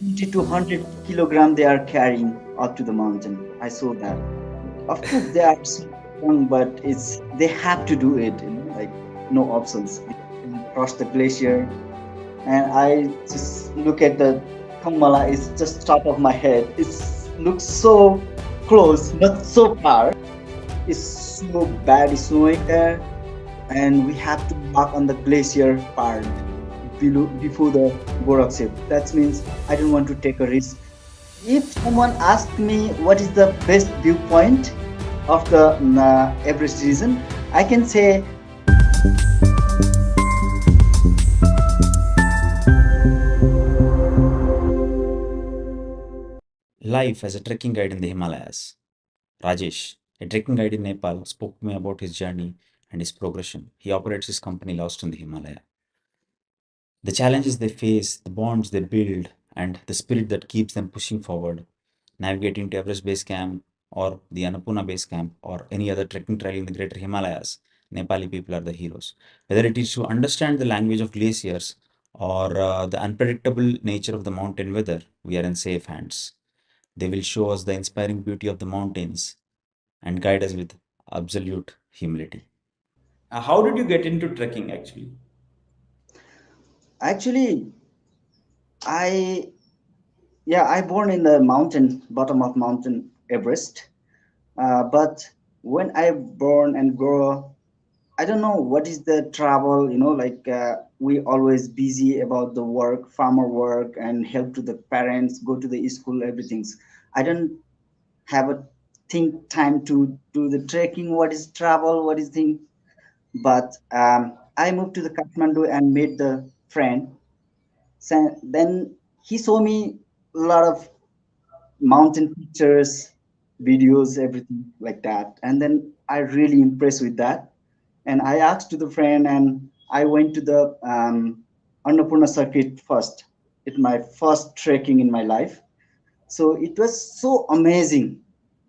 50 to 100 kilogram they are carrying up to the mountain. I saw that. Of course, they are so strong, but it's they have to do it. Like no options. They cross the glacier, and I just look at the Kamala. It's just top of my head. It looks so close, but so far. It's so bad snowing there, and we have to walk on the glacier part below before the Goraksev. That means I don't want to take a risk. If someone asks me what is the best viewpoint of the Everest region, I can say Life as a trekking guide in the Himalayas. Rajesh, a trekking guide in Nepal, spoke to me about his journey and his progression. He operates his company Lost in the Himalaya. The challenges they face, the bonds they build, and the spirit that keeps them pushing forward, navigating to Everest Base Camp or the Annapurna Base Camp or any other trekking trail in the greater Himalayas, Nepali people are the heroes. Whether it is to understand the language of glaciers or the unpredictable nature of the mountain weather, we are in safe hands. They will show us the inspiring beauty of the mountains and guide us with absolute humility. How did you get into trekking actually? actually I yeah I born in the mountain bottom of mountain Everest, but when I born and grow I don't know what is the travel, like we always busy about the work, farmer work, and help to the parents, go to the school, everything's. I don't have a think time to do the trekking. What is travel? What is thing? But I moved to the Kathmandu and made the friend. So then he saw me a lot of mountain pictures, videos, everything like that, and then I really impressed with that, and I asked to the friend, and I went to the Annapurna circuit first. It's my first trekking in my life, so it was so amazing.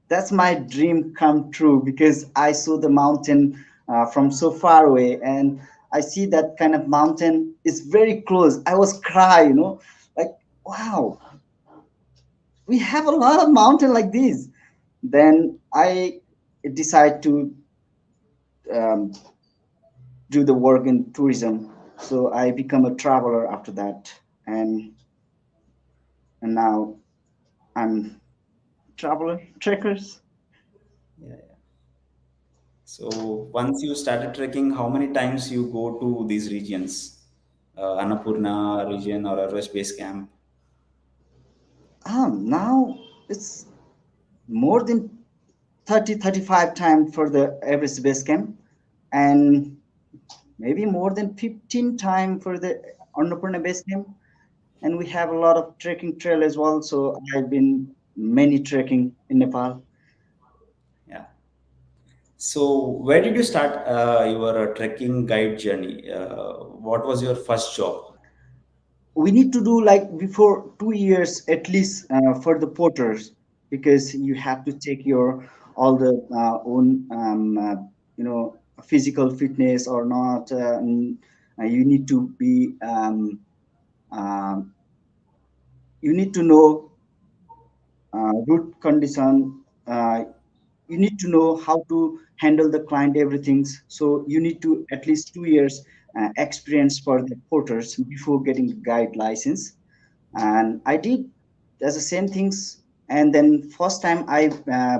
That's my dream come true because I saw the mountain from so far away, and I see that kind of mountain is very close. I was cry, like wow, we have a lot of mountain like this. Then I decide to um, do the work in tourism. So I become a traveler after that, and now I'm traveler trekkers. Yeah, yeah. So once you started trekking, how many times you go to these regions, Annapurna region or Everest Base Camp? Now it's more than 30-35 times for the Everest base camp, and maybe more than 15 times for the Annapurna base camp. And we have a lot of trekking trail as well. So I've been many trekking in Nepal. Yeah. So where did you start your trekking guide journey? What was your first job? We need to do like before 2 years at least for the porters, because you have to take your all the own physical fitness or not. You need to be um, you need to know root condition. You need to know how to handle the client everything, so you need to at least 2 years experience for the porters before getting the guide license. And I did as the same things. And then first time I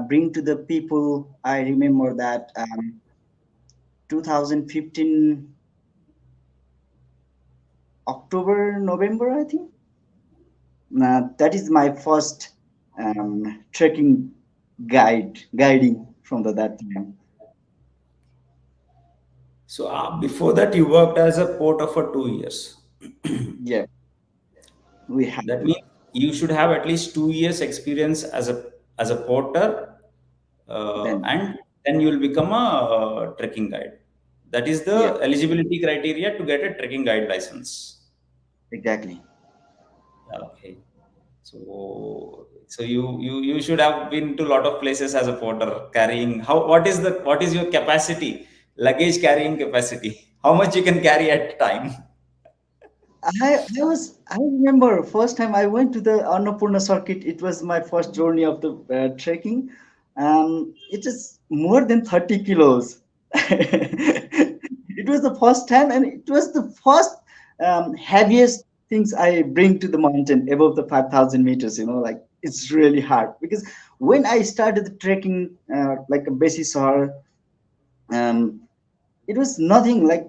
bring to the people, I remember that 2015 October November, I think. That is my first trekking guiding from that time. So before that, you worked as a porter for 2 years. Yeah, we have That to. means you should have at least 2 years experience as a porter, Then and then you will become a trekking guide. That is yeah, the eligibility criteria to get a trekking guide license. exactly. Yeah, okay. So you should have been to a lot of places as a porter carrying. What is your capacity, luggage carrying capacity? How much you can carry at a time? I remember first time I went to the Annapurna circuit. It was my first journey of the trekking. It is more than 30 kilos. It was the first time, and it was the first heaviest things I bring to the mountain above the 5,000 meters. You know, like it's really hard because when I started the trekking, like a basis or um, it was nothing like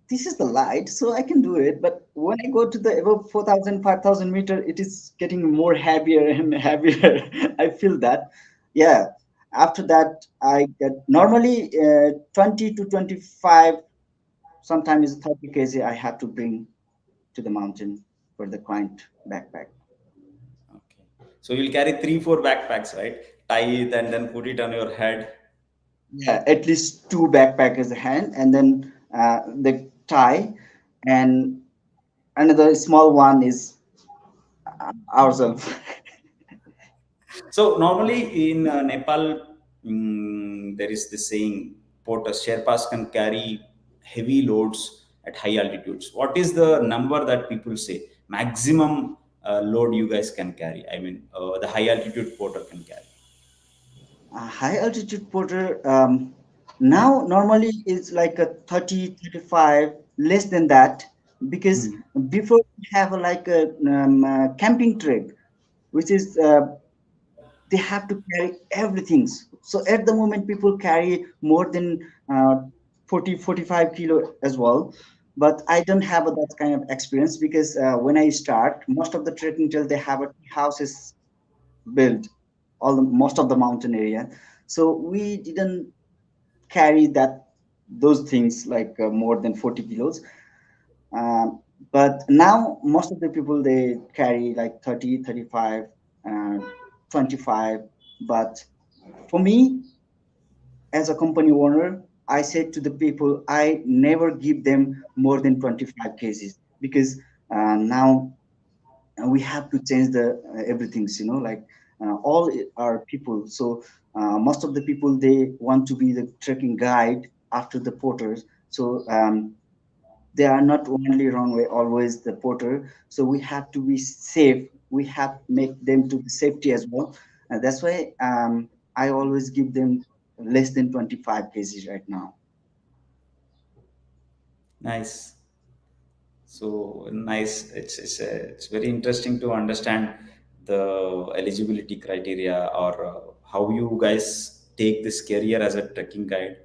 this is the light so I can do it, but when I go to the above 4,000, 5,000 meter it is getting more heavier and heavier. I feel that. Yeah, after that I get normally 20 to 25, sometimes 30 kg I have to bring to the mountain for the client backpack. Okay. So you'll carry three, four backpacks, right? Tie it and then put it on your head. Yeah, at least two backpack as a hand, and then the tie, and another small one is ourselves. So normally in Nepal, there is this saying, porters, Sherpas can carry heavy loads at high altitudes. What is the number that people say? Maximum load you guys can carry? I mean, the high altitude porter can carry. A high altitude porter now normally is like a 30, 35, less than that, because Hmm. before we have a, like a camping trek, which is they have to carry everything. So at the moment people carry more than 40, 45 kilo as well. But I don't have that kind of experience because when I start, most of the trekking trail they have a houses built all the most of the mountain area, so we didn't carry that those things like more than 40 kilos. But now most of the people they carry like 30, 35, 25. But for me as a company owner, I said to the people I never give them more than 25 kgs, because now we have to change the everything, you know, like all are people. So most of the people they want to be the trekking guide after the porters. So they are not only wrong way always the porter, so we have to be safe, we have make them to be safety as well. That's why I always give them less than 25 kgs right now. Nice. So nice. It's very interesting to understand the eligibility criteria or how you guys take this career as a trekking guide,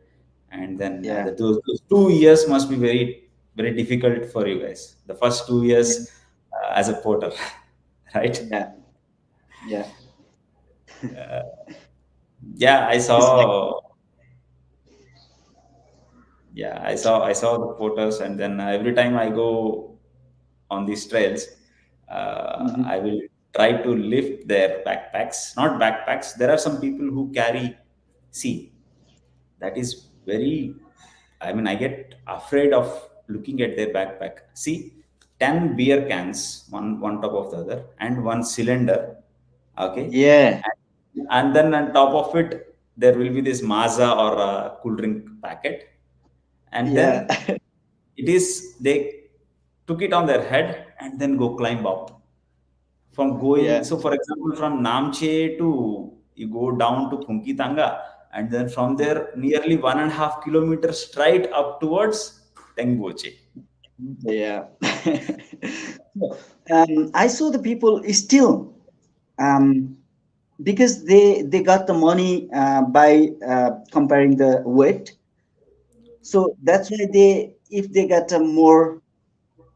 and then Yeah, those 2 years must be very difficult for you guys. The first two yeah, years as a porter, right? yeah, yeah. Yeah, It's like I saw the photos, and then every time I go on these trails, mhm. I will try to lift their backpacks. Not backpacks. There are some people who carry. See, that is very. I mean, I get afraid of looking at their backpack. See, 10 beer cans, one top of the other, and one cylinder. Okay, Yeah, and then on top of it there will be this maza or a cool drink packet, and yeah. then it is they took it on their head and then go climb up from going. Yeah, So for example, from Namche to, you go down to Kunkitanga, and then from there nearly 1.5 kilometers straight up towards Tengboche. yeah. I saw the people still um, because they got the money by comparing the weight. So that's why they if they got more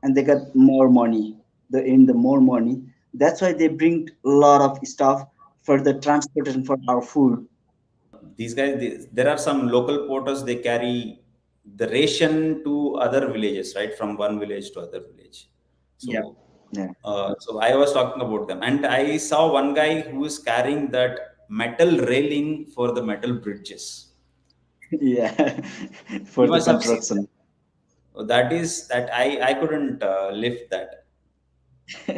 and they got more money, the more money. That's why they bring a lot of stuff for the transportation for our food. These guys, there are some local porters, they carry the ration to other villages, right, from one village to other village. So Yeah, yeah, so I was talking about them, and I saw one guy who is carrying that metal railing for the metal bridges. yeah. For You the must have seen construction. that. That is that I couldn't lift that.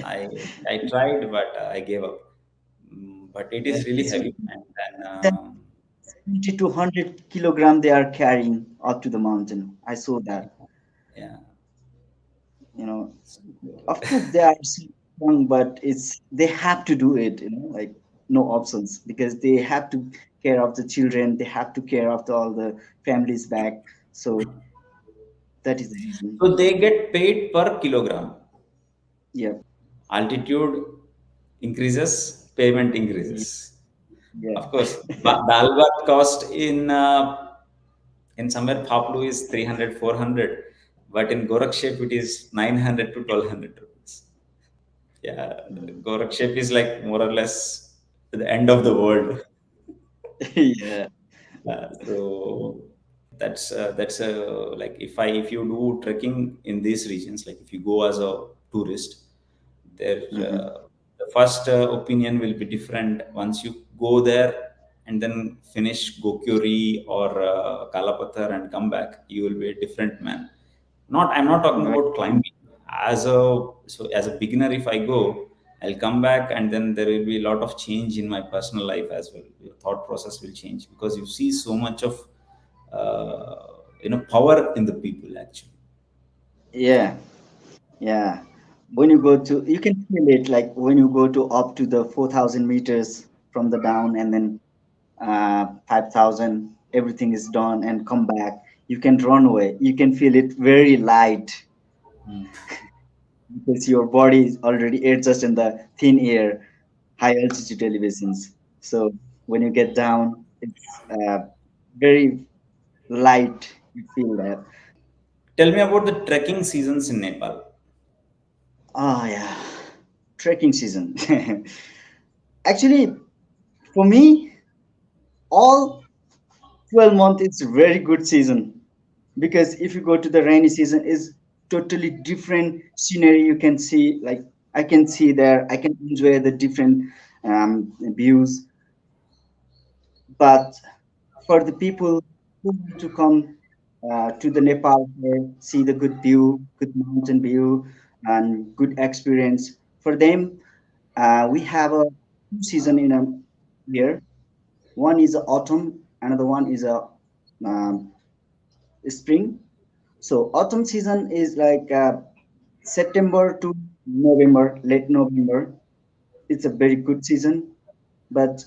I I tried, but I gave up. But it Yeah, is really it's heavy, and then 70 to 100 kilogram they are carrying up to the mountain. I saw that. yeah. You know, of course they are so young, but it's they have to do it. You know, like no options because they have to care of the children. They have to care of all the families back. So that is the reason. So they get paid per kilogram. Yeah, Altitude increases, payment increases. yeah, Of course, Dal Bhat cost in somewhere Paplu is 300, 400, but in Gorakshep it is 900 to 1200 rupees. Yeah, Gorakshep is like more or less the end of the world. yeah. So that's like if you do trekking in these regions, like if you go as a tourist, there Hmm. the first opinion will be different once you go there and then finish Gokyori or Kalapathar and come back. You will be a different man. I'm not talking Right. about climbing. As a beginner, if I go, I'll come back and then there will be a lot of change in my personal life as well. Your thought process will change because you see so much of power in the people actually. Yeah, yeah. When you go to, you can feel it like when you go to up to the 4,000 meters from the down and then 5,000, everything is done and come back. You can run away. You can feel it very light because your body is already adjusted in the thin air, high altitude elevations. So when you get down, it's very light. You feel that. Tell me about the trekking seasons in Nepal. Oh yeah, trekking season. Actually, for me, all 12 month is very good season because if you go to the rainy season, is totally different scenery. You can see like I can see there. I can enjoy the different views. But for the people who want to come to the Nepal here, see the good view, good mountain view, and good experience, for them, we have a two season in a year. One is autumn, another one is a um, spring. So autumn season is like September to November, late November. It's a very good season. But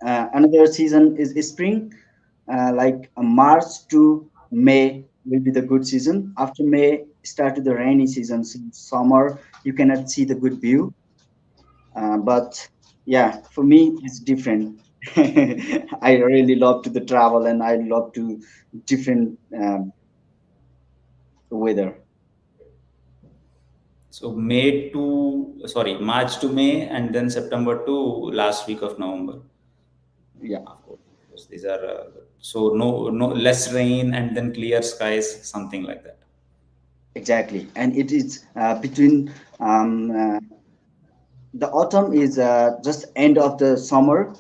another season is spring, like March to May will be the good season. After May, start to the rainy season. So summer, you cannot see the good view. But yeah, for me, it's different. I really love to the travel and I love to different weather. So March to May, and then September to last week of November. Yeah, Of course, these are so no less rain and then clear skies, something like that. exactly. And it is between the autumn is just end of the summer,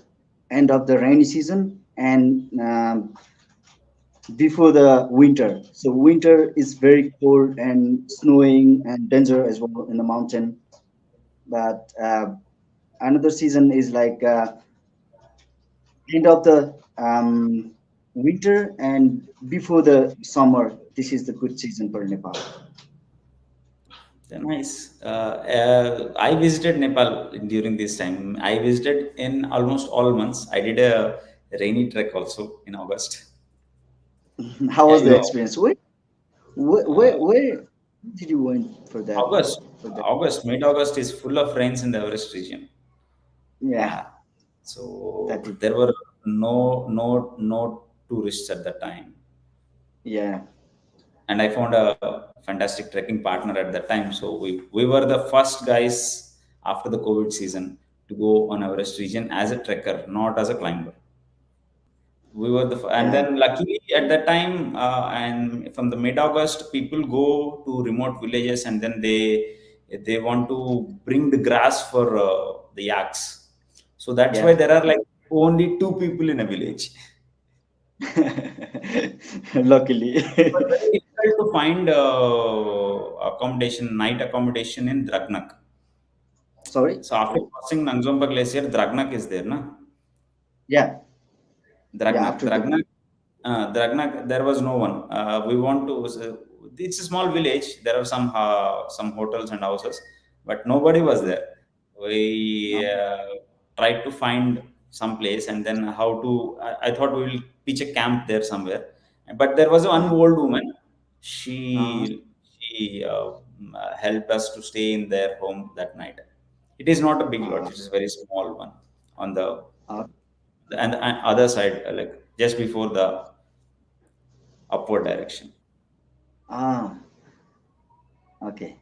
end of the rainy season, and before the winter. So winter is very cold and snowing and danger as well in the mountain. But another season is like end of the winter and before the summer. This is the good season for Nepal. Nice. I visited Nepal during this time. I visited in almost all months. I did a rainy trek also in August. How Yeah, was the experience? Where did you went for that? August, For that? mid-August is full of rains in the Everest region. Yeah, Yeah. So that is. there were no tourists at that time. Yeah, And I found a fantastic trekking partner at that time. So we were the first guys after the COVID season to go on Everest region as a trekker, not as a climber. We were and yeah, then luckily at that time, and from the mid-August, people go to remote villages and then they want to bring the grass for the yaks. So that's why yeah. there are like only two people in a village. Luckily. It was very difficult to find night accommodation in Dragnak. Sorry? So after crossing Nangzompa Glacier, Dragnak is there, na? Yeah, yeah, Dragnak. after the. Dragna, there was no one. We want to. It's a small village. There are some hotels and houses, but nobody was there. We tried to find some place, and then how to. I thought we will pitch a camp there somewhere, but there was one uh, old woman. uh, She helped us to stay in their home that night. It is not a big uh, lodge. It is a very small one on the uh, and other side, like just before the upward direction. ah, okay.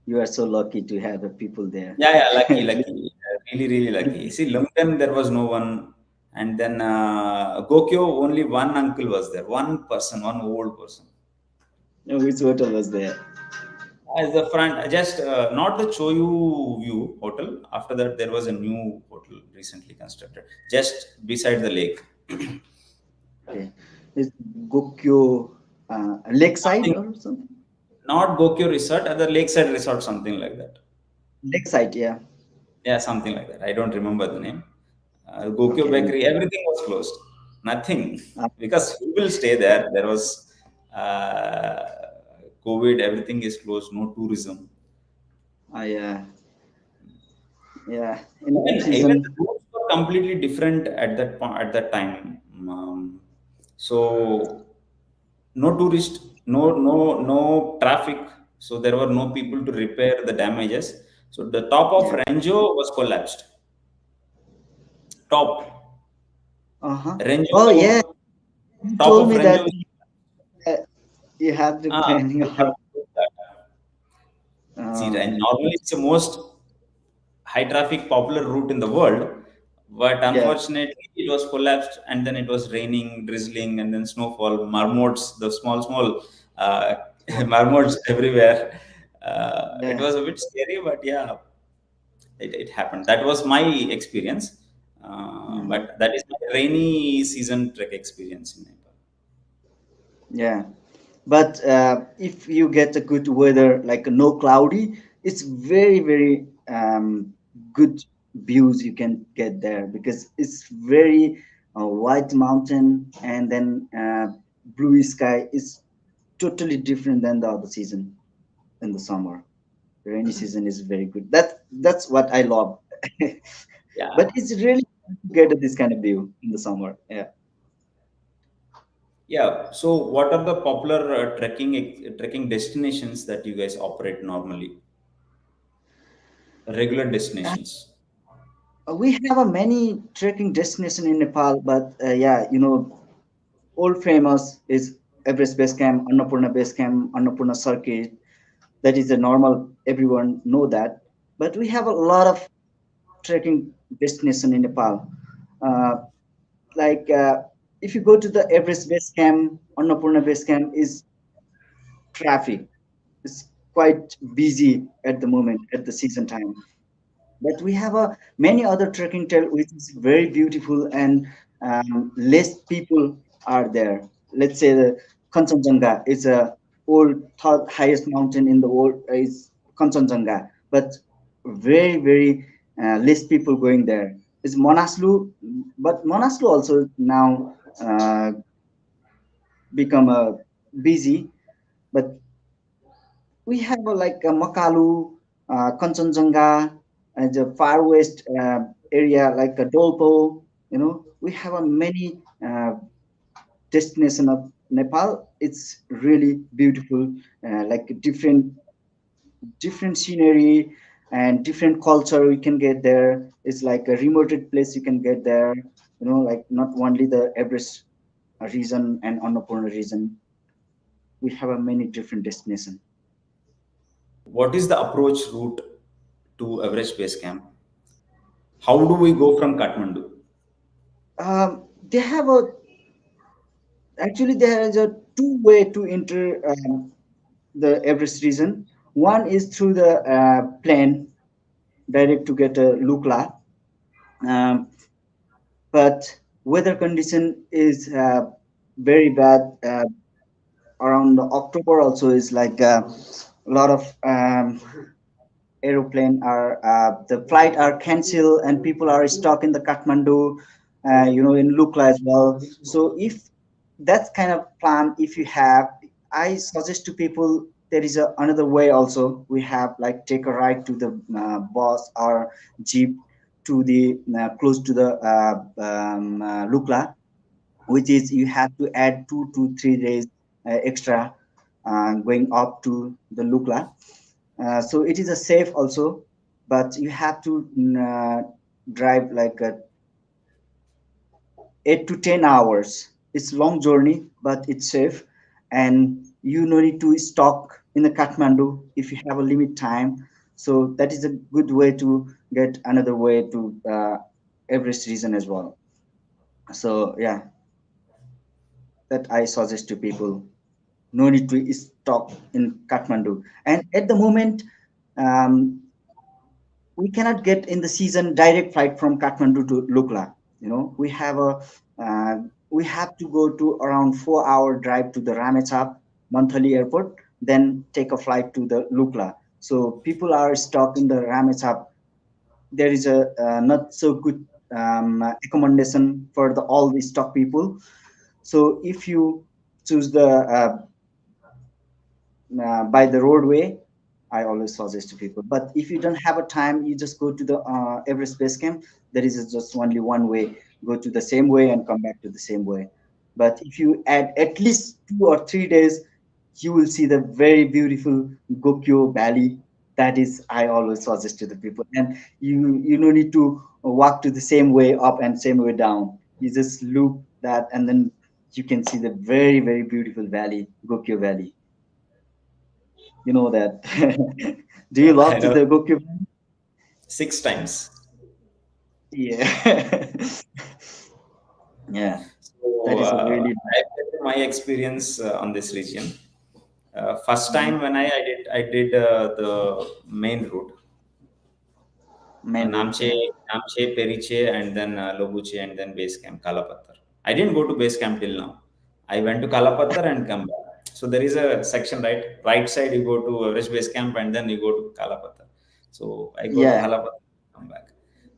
You are so lucky to have the people there. Yeah, yeah, lucky, lucky, really, really lucky. See, Lumpen there was no one, and then Gokyo only one uncle was there, one person, one old person. Which hotel was there? As the front, just not the Choyu View hotel. After that, there was a new hotel recently constructed, just beside the lake. Okay. Is Gokyo Lakeside Something, or something? not Gokyo Resort, other Lakeside Resort, something like that. Lakeside, yeah. Yeah, something like that. I don't remember the name. Gokyo Okay. Bakery, everything was closed. Nothing. Uh, Because who will stay there? There was uh, COVID, everything is closed, no tourism. yeah, yeah. In off Even the season, routes were completely different at that point, at that time. So no tourist, no traffic. So there were no people to repair the damages. So the top of yeah. Ranjo was collapsed. Top. Uh-huh. Ranjo, Oh, yeah. You top told of me Ranjo. that uh, you have to planning We have about. to do that. See, Uh, and normally it's the most high traffic popular route in the world, but yeah. unfortunately it was collapsed, and then it was raining, drizzling, and then snowfall, marmots, the small uh, Wow. marmots everywhere. It Yeah. was a bit scary, but yeah, it happened. That was my experience, Mhm. but that is my rainy season trek experience in Nepal. Yeah. But if you get a good weather, like no cloudy, it's very, very good views you can get there because it's very white mountain and then blue sky is totally different than the other season in the summer. Rainy season is very good. That's what I love. Yeah. But it's really hard to get this kind of view in the summer. Yeah. Yeah. So, what are the popular trekking destinations that you guys operate normally? Regular destinations. We have a many trekking destination in Nepal, but yeah, old famous is Everest Basecamp, Annapurna Basecamp, Annapurna Circuit. That is the normal. Everyone know that. But we have a lot of trekking destination in Nepal. Uh, like if you go to the Everest Basecamp, Annapurna Basecamp is traffic. It's quite busy at the moment at the season time. But we have a many other trekking trail which is very beautiful and less people are there. Let's say the Kanchenjunga is a old third highest mountain in the world is Kanchenjunga, but very less people going there. It's Manaslu, but Manaslu also now become a busy, but we have like a Makalu, Kanchenjunga, and the far west area like a Dolpo. We have a many destination of Nepal. It's really beautiful, like different scenery and different culture. We can get there. It's like a remote place you can get there. Like not only the Everest region and Annapurna region. We have a many different destination. What is the approach route to Everest Base Camp? How do we go from Kathmandu? They have a Actually, there is a two-way to enter the Everest region. One is through the plane, direct to get a Lukla, um, but weather condition is very bad. Around October also is like a lot of aeroplane are the flight are cancelled and people are stuck in the Kathmandu, in Lukla as well. So if that's kind of plan. If you have, I suggest to people, there is another way also. We have like take a ride to the bus or jeep to the close to the Lukla, which is you have to add 2 to 3 days extra going up to the Lukla. So it is a safe also, but you have to drive like 8 to 10 hours. It's long journey, but it's safe, and you no need to stop in the Kathmandu if you have a limit time. So that is a good way to get another way to Everest region as well. So yeah, that I suggest to people. No need to stop in Kathmandu. And at the moment, um, we cannot get in the season direct flight from Kathmandu to Lukla. You know, uh, we have to go to around 4 hour drive to the Ramechhap Monthly Airport, then take a flight to the Lukla. So people are stuck in the Ramechhap. There is a not so good accommodation for the all the stock people. So if you choose the by the roadway, I always suggest to people. But if you don't have a time, you just go to the Everest Base Camp. There is just only one way. Go to the same way and come back to the same way. But if you add at least 2 or 3 days, you will see the very beautiful Gokyo Valley. That is, I always suggest to the people. And you no need to walk to the same way up and same way down. You just loop that, and then you can see the very very beautiful valley, Gokyo Valley. You know that. Do you I love to know the Gokyo? 6 times. Yeah. Yeah, that So is a really I tell you my experience on this region. First mm, time when I did the main route, main road. Namche, Yeah. Namche, Periche, and then Lobuche, and then Basecamp, Kalapattar. I didn't go to Basecamp till now. I went to Kalapattar and come back. So there is a section, right side you go to Everest Basecamp, and then you go to Kalapattar. So I go to Yeah. Kalapattar, come back.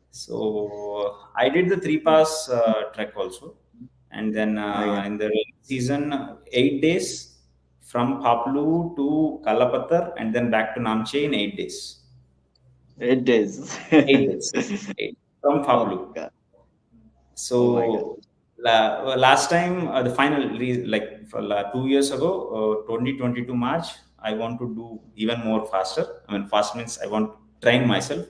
So I did the three pass trek also, and then Okay. in the rainy season, 8 days from Paplu to Kalapattar, and then back to Namche in 8 days. 8 days. 8 days. Eight from Oh Paplu. my god. Oh my god. So last time, the final like for 2 years ago, 2022 March, I want to do even more faster. I mean, fast means I want to train myself.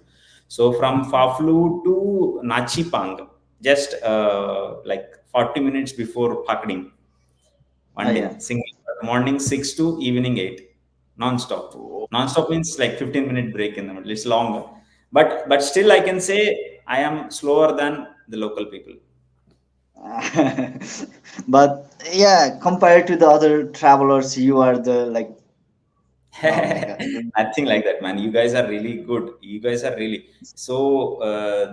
So from Faflu to Nachipang, just like 40 minutes before Pakading, Oh one day, yeah. single morning 6 to evening 8, non-stop. Oh. Non-stop means like 15-minute break in the middle. It's longer, but still I can say I am slower than the local people. But yeah, compared to the other travelers, you are the like, oh my god. Really. Nothing like that, man. You guys are really good. You guys are really so.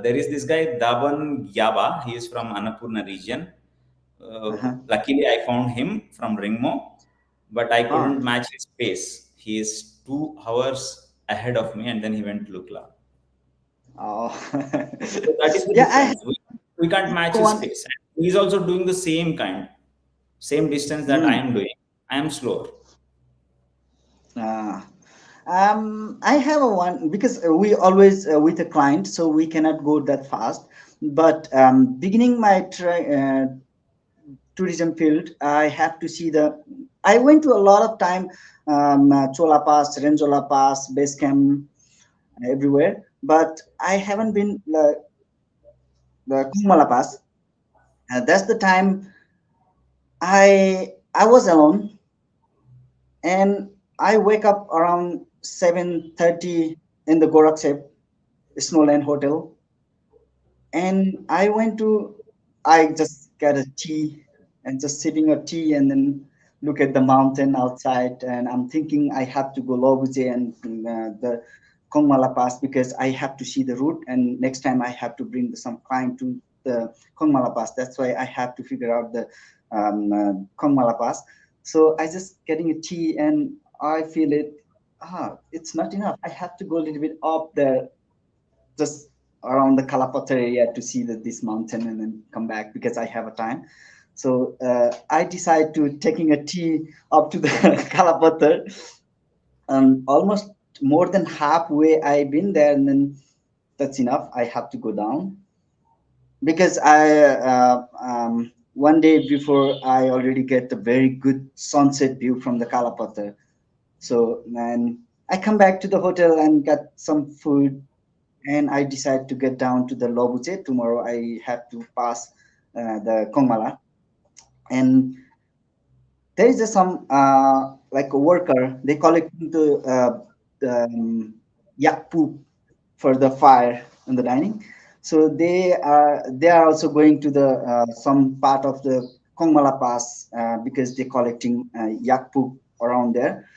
There is this guy Daban Gyaba. He is from Annapurna region. Uh-huh. Luckily, I found him from Ringmo, but I Huh. couldn't match his pace. He is 2 hours ahead of me, and then he went to Lukla. Oh. So that is the Yeah, I have difference. We can't match his one. pace. And he's also doing the same distance that I Mm. am doing. I am slower. Ah. I have a one because we always with a client, so we cannot go that fast. But beginning my tourism field, I have to see the. I went to a lot of time, Chola Pass, Renjola Pass, Basecamp, everywhere. But I haven't been the Kumala Pass. That's the time I was alone, and I wake up around 7:30 in the Gorakhsep Snowland Hotel, and I just get a tea and just sipping a tea and then look at the mountain outside. And I'm thinking I have to go Lobuje and the Kongmala Pass because I have to see the route. And next time I have to bring some client to the Kongmala Pass. That's why I have to figure out the Kongmala Pass. So I just getting a tea and I feel it. It's not enough. I have to go a little bit up there, just around the Kalapatar area to see this mountain and then come back because I have a time. So I decide to taking a tea up to the Kalapatar. Almost more than halfway I've been there, and then that's enough. I have to go down because one day before I already get a very good sunset view from the Kalapatar. So then I come back to the hotel and get some food, and I decide to get down to the Lobuche. Tomorrow I have to pass the Kongmala, and there is a, some like a worker. They collect the yak poop for the fire in the dining. So they are also going to the some part of the Kongmala Pass because they're collecting yak poop around there.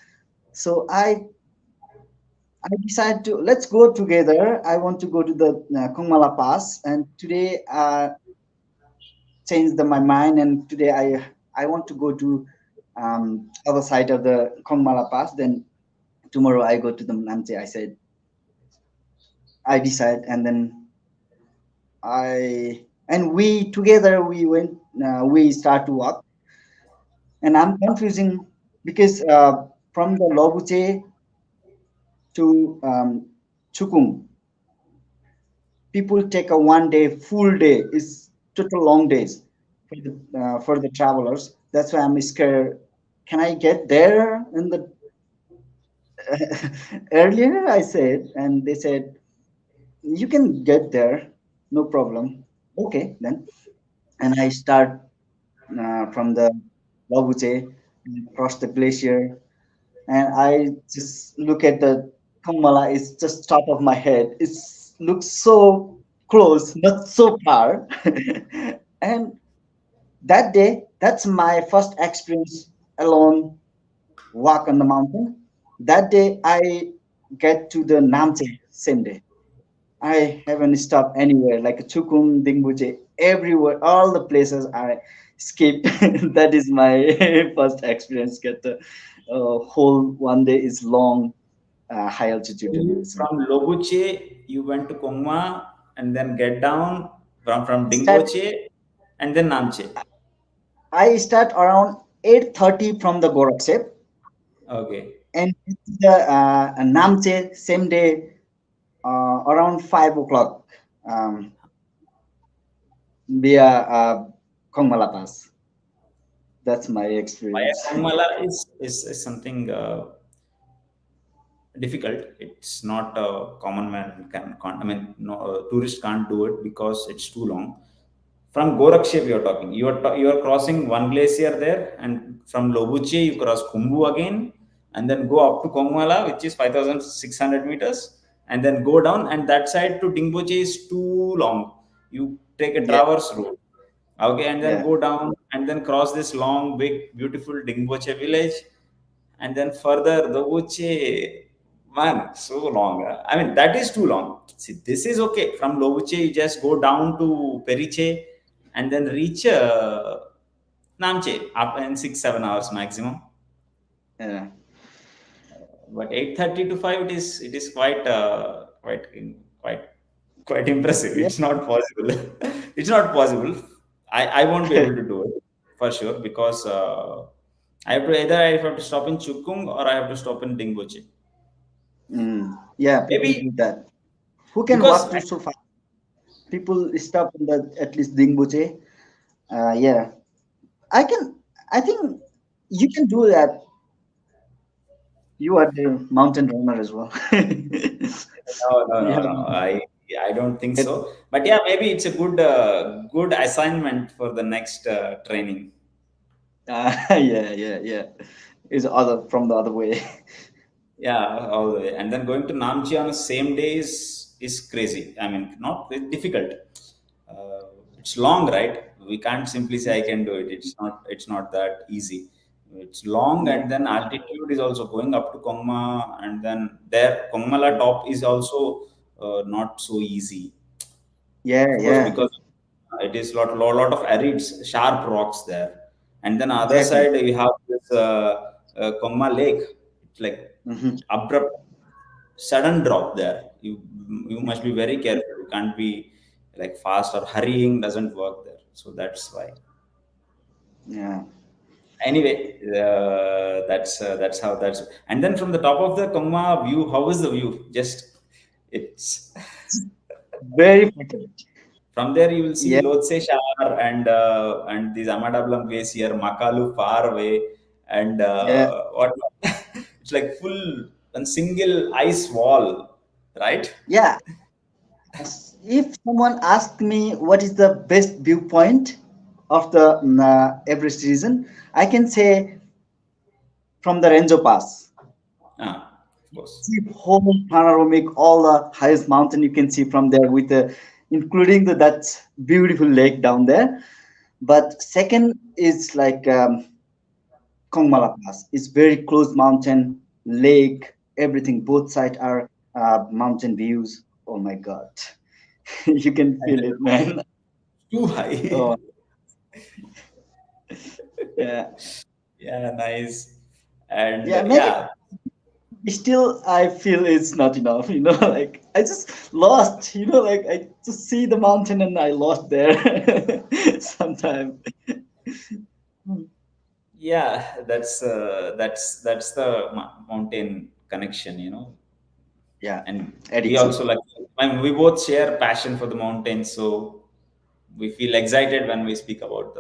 So I decided to let's go together. I want to go to the Kongmala Pass, and today changed my mind, and today I want to go to other side of the Kongmala Pass. Then tomorrow I go to the Namche. I said I decide, and then we together we went. We start to walk, and I'm confusing because from the Lobuche to Chukung, people take a 1 day full day. It's total long days for the travelers. That's why I'm scared. Can I get there in the earlier? I said, and they said you can get there, no problem. Okay, then, and I start from the Lobuche, cross the glacier, and I just look at the Kongmala. It's just top of my head. It looks so close, not so far. And that day, that's my first experience alone walk on the mountain. That day, I get to the Namche same day. I haven't stopped anywhere, like Chukung, Dingbuche, everywhere, all the places I skip. That is my first experience. Get the whole 1 day is long high altitude elevation. From Lobuche, you went to Kongma and then get down from Start, Dingboche and then Namche. I start around 8:30 from the Gorakhsep Okay. and get to the Namche same day around 5 o'clock via Kongmala Pass. That's my Via experience. Kongmala is something difficult. It's not a common man can't, I mean, no, tourist can't do it because it's too long. From Gorakshep, you're talking. You are crossing one glacier there, and from Lobuche you cross Kumbu again, and then go up to Kongmala, which is 5,600 meters, and then go down. And that side to Dingboche is too long. You take a Yeah, traverse road, okay, and then yeah, go down and then cross this long, big, beautiful Dingboche village, and then further the Uche, man, so long. I mean, that is too long. See, this is okay. From Lovuche, you just go down to Periche and then reach Namche up in 6 7 hours maximum. yeah, But 8:30 to 5, it is quite quite impressive. yeah. It's not possible. It's not possible. I won't be able to do it for sure because I have to stop in Chukung or I have to stop in Dingboche. Yeah, people Maybe do that. Who can because walk to so far? People stop in the at least Dingbuche. Yeah, I can. I think you can do that. You are the mountain runner as well. no. Yeah. I don't think It, so. But yeah, maybe it's a good assignment for the next training. yeah. Is other from the other way. Yeah, all the way. And then going to Namchi on the same day is crazy. I mean, not it's difficult. It's long, right? We can't simply say I can do it. It's not that easy. It's long, Yeah, and then altitude is also going up to Kongma, and then there Kongmala top is also not so easy. Of course, yeah. because it is lot of arid, sharp rocks there, and then other Exactly. side you have this Kongma Lake. It's like Hmm. abrupt, sudden drop there. You must be very careful. You can't be like fast or hurrying doesn't work there. So that's why. Yeah. Anyway, that's how that's. And then from the top of the Kongma view, how is the view? Just it's Very pretty. from there you will see Yeah. Lhotse Shar and these Amadablam Glacier, Makalu far away, and Yeah. what it's like full and single ice wall, right? Yeah. If someone asks me what is the best viewpoint of the Everest region, I can say from the Ranjo Pass. Of course. See whole panoramic, all the highest mountain you can see from there, with the including that beautiful lake down there. But second is like Kongmala Pass. It's very close mountain, lake, everything. Both sides are mountain views. Oh my God, you can And feel it, man. too high. Oh yeah, Yeah, nice. And yeah. Many yeah, still I feel it's not enough. Like I just lost. Like I just see the mountain and I lost there sometime. yeah, that's the mountain connection, Yeah, and we addiction. also like. I mean, we both share passion for the mountains, so we feel excited when we speak about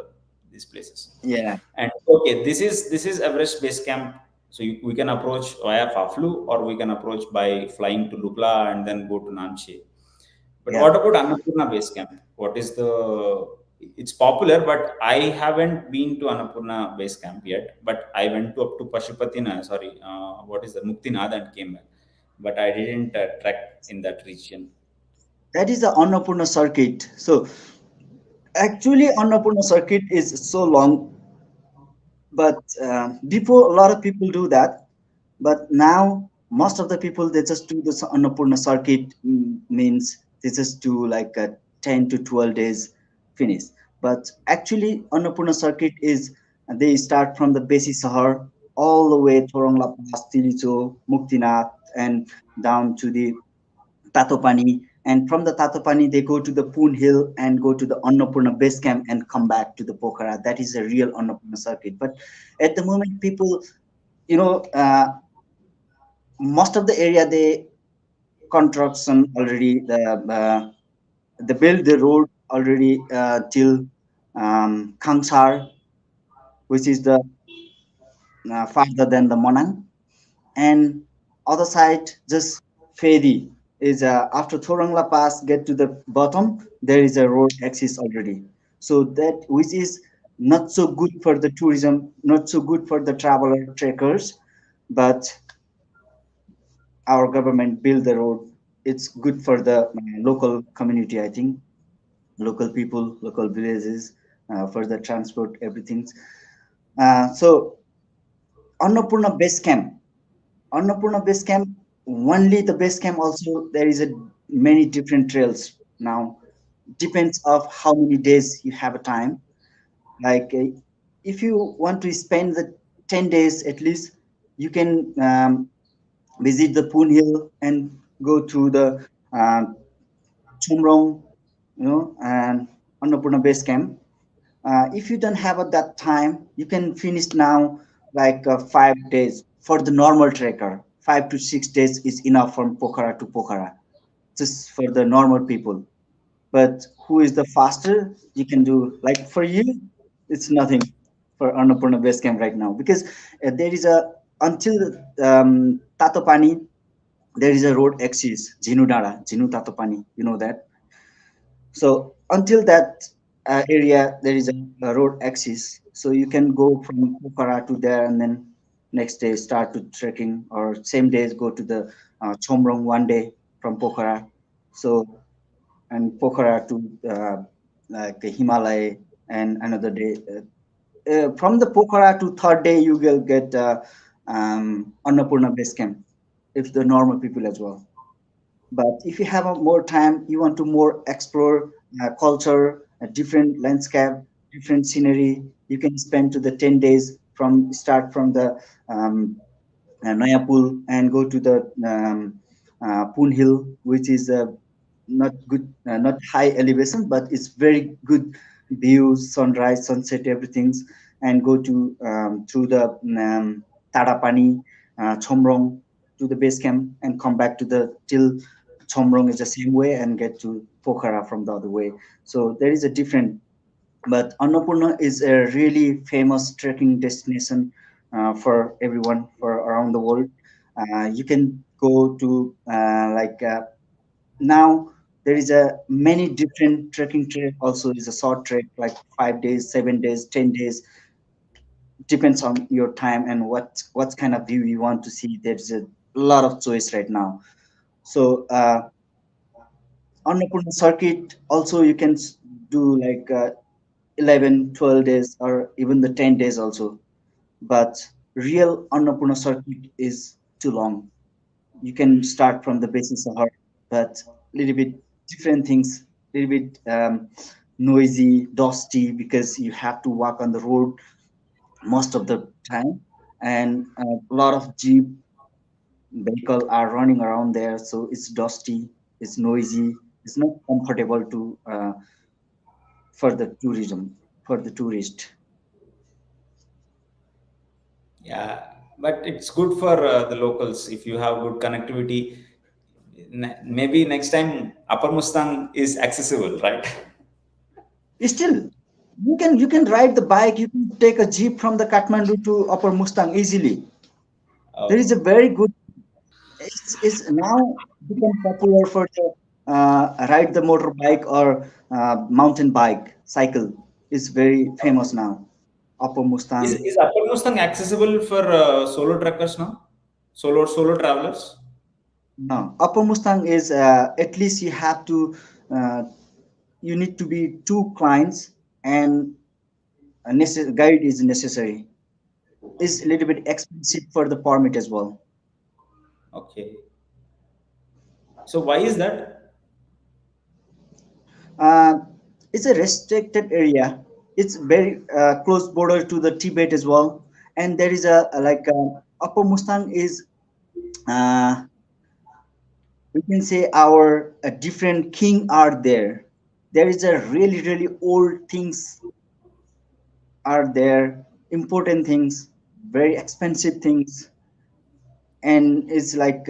these places. Yeah, And okay, this is Everest Base Camp. So we can approach via Faflu, or we can approach by flying to Lukla and then go to Namche. But yeah. what about Annapurna Base Camp? What is the? It's popular, but I haven't been to Annapurna Base Camp yet. But I went to up to Pashupatina. Sorry, what is the Muktinad and came back. But I didn't trek in that region. That is the Annapurna circuit. So actually, Annapurna circuit is so long, but before a lot of people do that, but now most of the people they just do the Annapurna circuit, means they just do like a 10 to 12 days finish. But actually, Annapurna circuit is they start from the Besi Sahar all the way Thorongla Pass, Tilicho, Muktinath, and down to the Tatopani, and from the Tatopani they go to the Poon Hill and go to the Annapurna base camp and come back to the Pokhara. That is a real Annapurna circuit. But at the moment, people, you know, uh, most of the area they construction already. They build the road already till Kangsar, which is the farther than the Monang, and other side just ferry is after Thorangla Pass get to the bottom, there is a road access already. So that which is not so good for the tourism, not so good for the traveler trekkers, but our government build the road. It's good for the local community, I think, local people, local villages, for the transport, everything. So Annapurna base camp. Annapurna base camp, only the base camp also there is a many different trails now. Depends of how many days you have a time. Like if you want to spend the 10 days at least, you can visit the Poon Hill and go through the Chumrong, and Annapurna base camp. If you don't have at that time, you can finish now like 5 days for the normal trekker. 5 to 6 days is enough from Pokhara to Pokhara, just for the normal people. But who is the faster? You can do like for you, it's nothing for Annapurna base camp right now because there is a until Tatopani there is a road axis Jinu Dara, Jinu Tatopani. You know that. So until that area, there is a road access. So you can go from Pokhara to there, and then next day start to trekking, or same days go to the Chomrong one day from Pokhara. So and Pokhara to like the Himalaya, and another day. From the Pokhara to third day, you will get Annapurna base camp if the normal people as well. But if you have a more time, you want to more explore culture, a different landscape, different scenery, you can spend to the 10 days from start from the Nayapul and go to the Poon Hill, which is not good, not high elevation, but it's very good views, sunrise, sunset, everything. and go to through the Tadapani, Chomrong to the base camp and come back to the till Chomrong is the same way and get to Pokhara from the other way. So there is a different, but Annapurna is a really famous trekking destination for everyone for around the world. You can go to now there is a many different trekking trek. Also, is a short trek like 5 days, 7 days, 10 days. Depends on your time and what kind of view you want to see. There's a lot of choice right now. So Annapurna circuit also you can do like 11, 12 days or even the 10 days also. But real Annapurna circuit is too long. You can start from the basic Sahar, but little bit different things, little bit noisy, dusty because you have to walk on the road most of the time, and a lot of jeep vehicle are running around there, so it's dusty, it's noisy, it's not comfortable to for the tourism for the tourist. Yeah, but it's good for the locals if you have good connectivity. Maybe next time Upper Mustang is accessible, right? Still, you can ride the bike. You can take a jeep from the Kathmandu to Upper Mustang easily. There is Oh, a very good. It's now become popular for the ride the motorbike or mountain bike cycle. Is very famous now. Upper Mustang. is Upper Mustang accessible for solo trekkers now? Solo travelers? No, Upper Mustang is at least you have to. Uh, you need to be two clients and a guide is necessary. Is a little bit expensive for the permit as well. Okay. So why is that? Uh, it's a restricted area. It's very close border to the Tibet as well, and there is Upper Mustang is uh, we can say our a different king are there. There is a really old things are there, important things, very expensive things, and it's like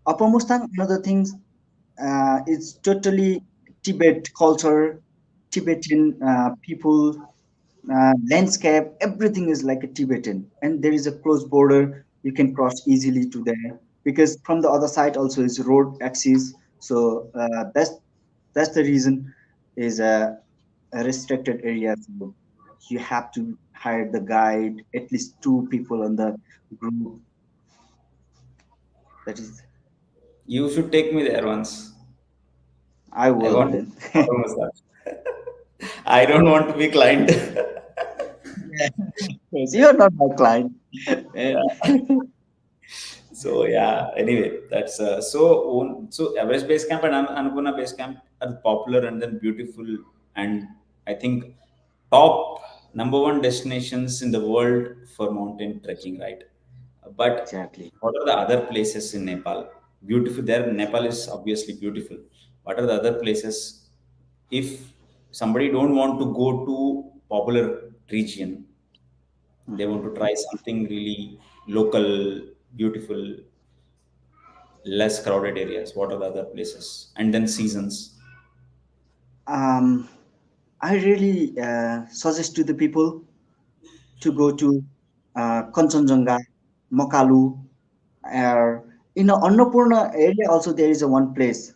Upper Mustang. Another things, it's totally Tibet culture, Tibetan people, landscape, everything is like a Tibetan, and there is a close border. You can cross easily to there because from the other side also is road access. So that's the reason is a restricted area. So you have to hire the guide, at least two people on the group. That is, You should take me there once. I I will want to then. Upper Mustang. I don't want to be client. Yes, you're not my client. And Yeah. So yeah. Anyway, that's so Everest Base Camp and Annapurna Base Camp are popular and then beautiful, and I think top number one destinations in the world for mountain trekking, right? But exactly. what are the other places in Nepal? Beautiful. There, Nepal is obviously beautiful. What are the other places? If somebody don't want to go to popular region, they want Mhm. to try something really local, beautiful, less crowded areas. What are the other places? And then seasons. Um, I really suggest to the people to go to Kanchenjunga, Makalu, or in the Annapurna area also there is a one place.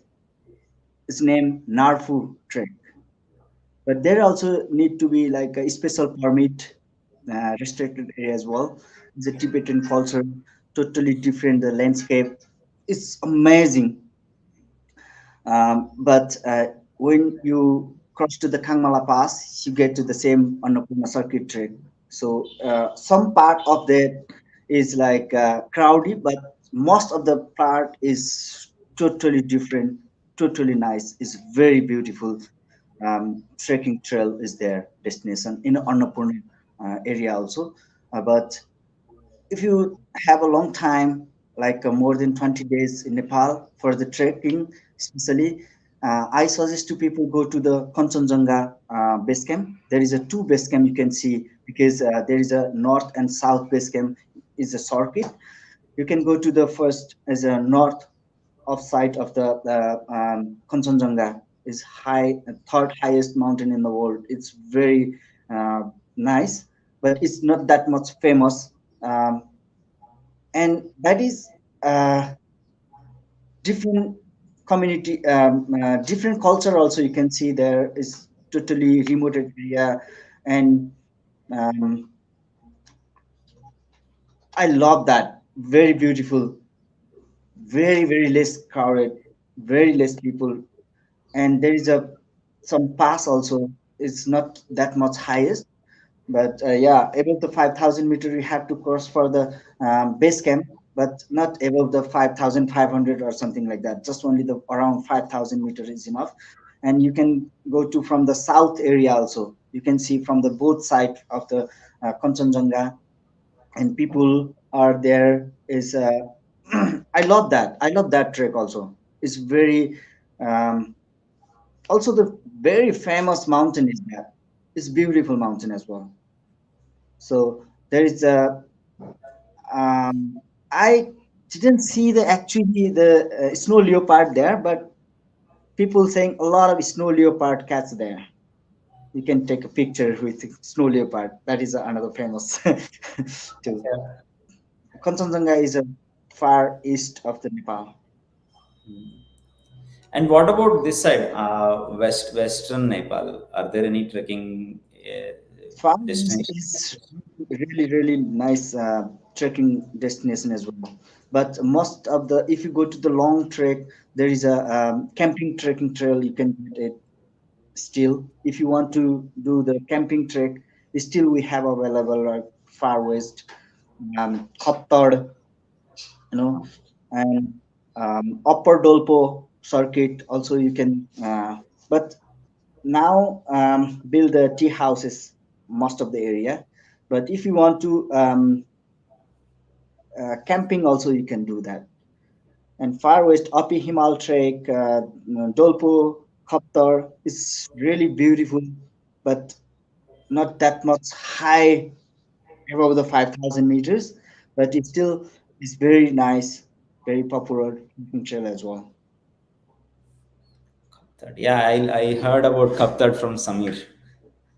It's named Narfu Trek, but there also need to be like a special permit, restricted area as well. It's a Tibetan culture, totally different. The landscape, it's amazing. But when you cross to the Kangmala Pass, you get to the same Annapurna circuit trek. So some part of that is like crowdy, but most of the part is totally different, totally nice. It's very beautiful. Trekking trail is their destination in Annapurna area also. But if you have a long time, like more than 20 days in Nepal for the trekking, especially. I suggest to people go to the Kanchenjunga base camp. There is a two base camp you can see because there is a north and south base camp is a circuit. You can go to the first as a north of side of the Kanchenjunga is high, third highest mountain in the world. It's very nice, but it's not that much famous. Um, and that is different community, different culture. Also, you can see there is totally remote area, and um, I love that. Very beautiful, very less crowded, very less people, and there is a some pass also. It's not that much highest, but yeah, above the 5,000 meter you have to cross for the base camp, but not above the 5,500 or something like that. Just only the around 5,000 meter is enough. And you can go to from the south area also. You can see from the both side of the Kanchenjunga, and people are there. Is I love that trek also. It's very um, also the very famous mountain is there. It's beautiful mountain as well. So there is a I didn't see the actually the snow leopard there, but people saying a lot of snow leopard cats there. You can take a picture with snow leopard. That is another famous too. Yeah. Kanchenjunga is a far east of the Nepal. And what about this side, western Nepal? Are there any trekking Far east destinations? is really nice trekking destination as well. But most of the if you go to the long trek, there is a camping trekking trail. You can get it still. If you want to do the camping trek, still we have available like far west, Khattad, and upper Dolpo circuit. Also, you can. But now build the tea houses most of the area. But if you want to camping, also you can do that. And far west, Api Himal Trek, Dolpo, Khattad is really beautiful, but not that much high above the 5,000 meters, but it still is very nice, very popular camping trail as well. Yeah, I heard about Kaptad from Samir.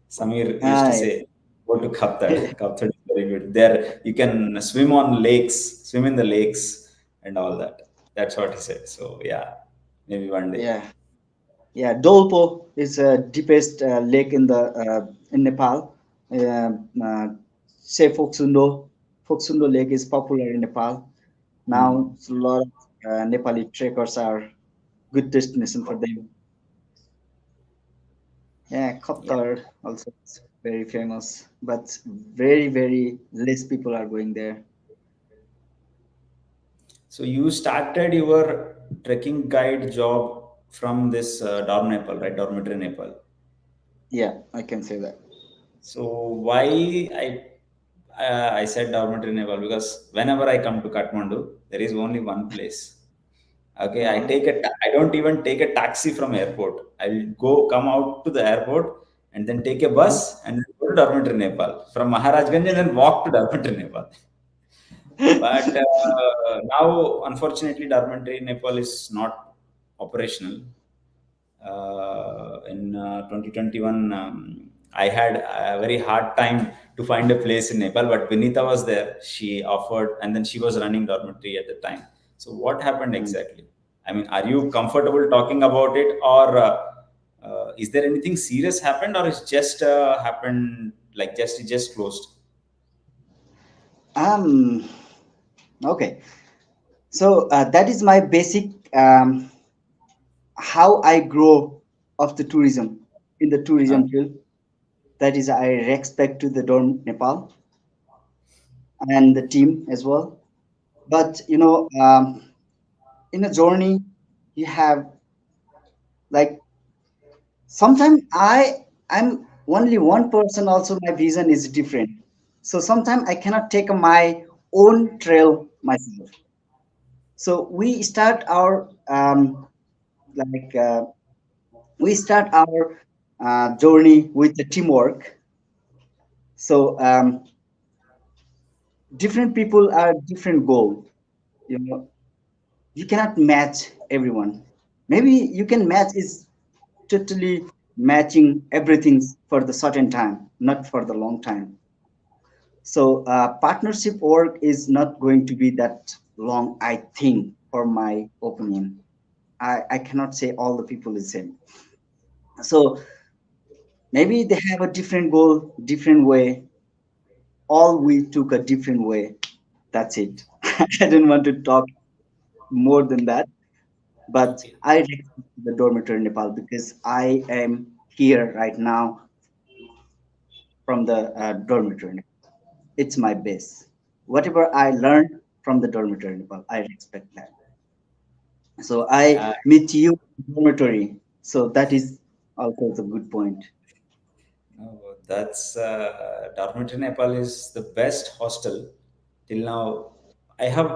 Samir used to Ah, say, go to yes. Kaptad. Kaptad is very good. There you can swim on lakes, swim in the lakes and all that. That's what he said. So yeah, maybe one day. Yeah. Yeah, Dolpo is the deepest lake in Nepal. Uh, uh, say Foksundo Lake is popular in Nepal. Now Hmm. it's a lot of Nepali trekkers are good destination for them. Yeah, Yeah. Khattad also is very famous, but very less people are going there. So you started your trekking guide job from this Dorm Nepal, right? Dormitory Nepal. Yeah, I can say that. So why I said Dormitory Nepal because whenever I come to Kathmandu, there is only one place. Okay, Uh-huh. I don't even take a taxi from airport. I'll come out to the airport and then take a Uh-huh. bus and then go to Dormitory Nepal from Maharajganj and then walk to Dormitory Nepal. But now, unfortunately, Dormitory Nepal is not operational. In 2021, I had a very hard time to find a place in Nepal, but Vinita was there. She offered, and then she was running dormitory at the time. So, what happened Mm. exactly? I mean, are you comfortable talking about it, or is there anything serious happened, or it's just happened like just it just closed? Um, okay. So that is my basic how I grow of the tourism in the tourism Okay. field. That is, I respect to the Dorm Nepal and the team as well. But in a journey, you have like sometimes I'm only one person. Also, my vision is different. So sometimes I cannot take my own trail myself. So we start our like. We start our journey with the teamwork. So different people are different goal. You know, you cannot match everyone. Maybe you can match is totally matching everything for the certain time, not for the long time. So partnership work is not going to be that long, I think, for my opinion. I cannot say all the people is same. So maybe they have a different goal, different way. All we took a different way. That's it. I didn't want to talk more than that, but Okay. I respect the dormitory in Nepal because I am here right now from the dormitory. It's my base. Whatever I learned from the dormitory in Nepal, I respect that. So I Uh, meet you in the dormitory. So that is also a good point. no, that's Dormitory Nepal is the best hostel till now. I have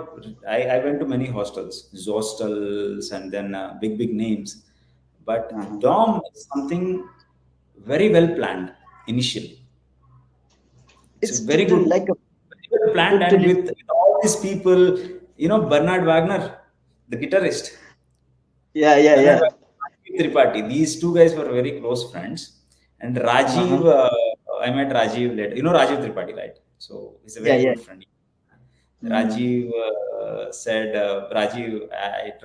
I went to many hostels, hostels, and then big names, but Uh-huh. dorm is something very well planned initially. It's It's very totally like a well planned, and totally with all these people, Bernard Wagner, the guitarist. yeah yeah Bernard yeah. Rajiv Tripathi. These two guys were very close friends. And Rajiv, Uh-huh. I met Rajiv later. You know Rajiv Tripathi, right? So he's a Yeah very yeah. good friend. Mm. Rajiv said,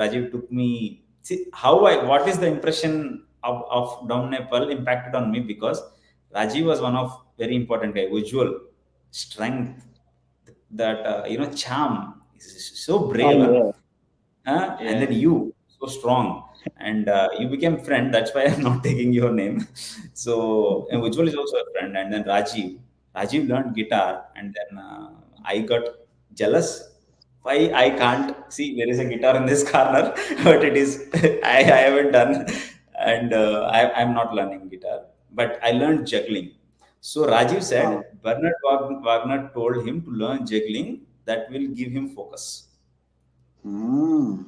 Rajiv took me. See, what is the impression of Dom Nepal impacted on me because Rajiv was one of very important guy, visual, strength, that, charm. He's so Oh brave. Huh? yeah And yeah. then you so strong, and you became friend. That's why I'm not taking your name. So, and Ujjwal is also a friend, and then Rajiv learned guitar, and then I got jealous. Why I can't see there is a guitar in this corner, but it is I haven't done, and I'm not learning guitar, but I learned juggling. So Rajiv said Oh. Bernard Wagner told him to learn juggling, that will give him focus. Mm.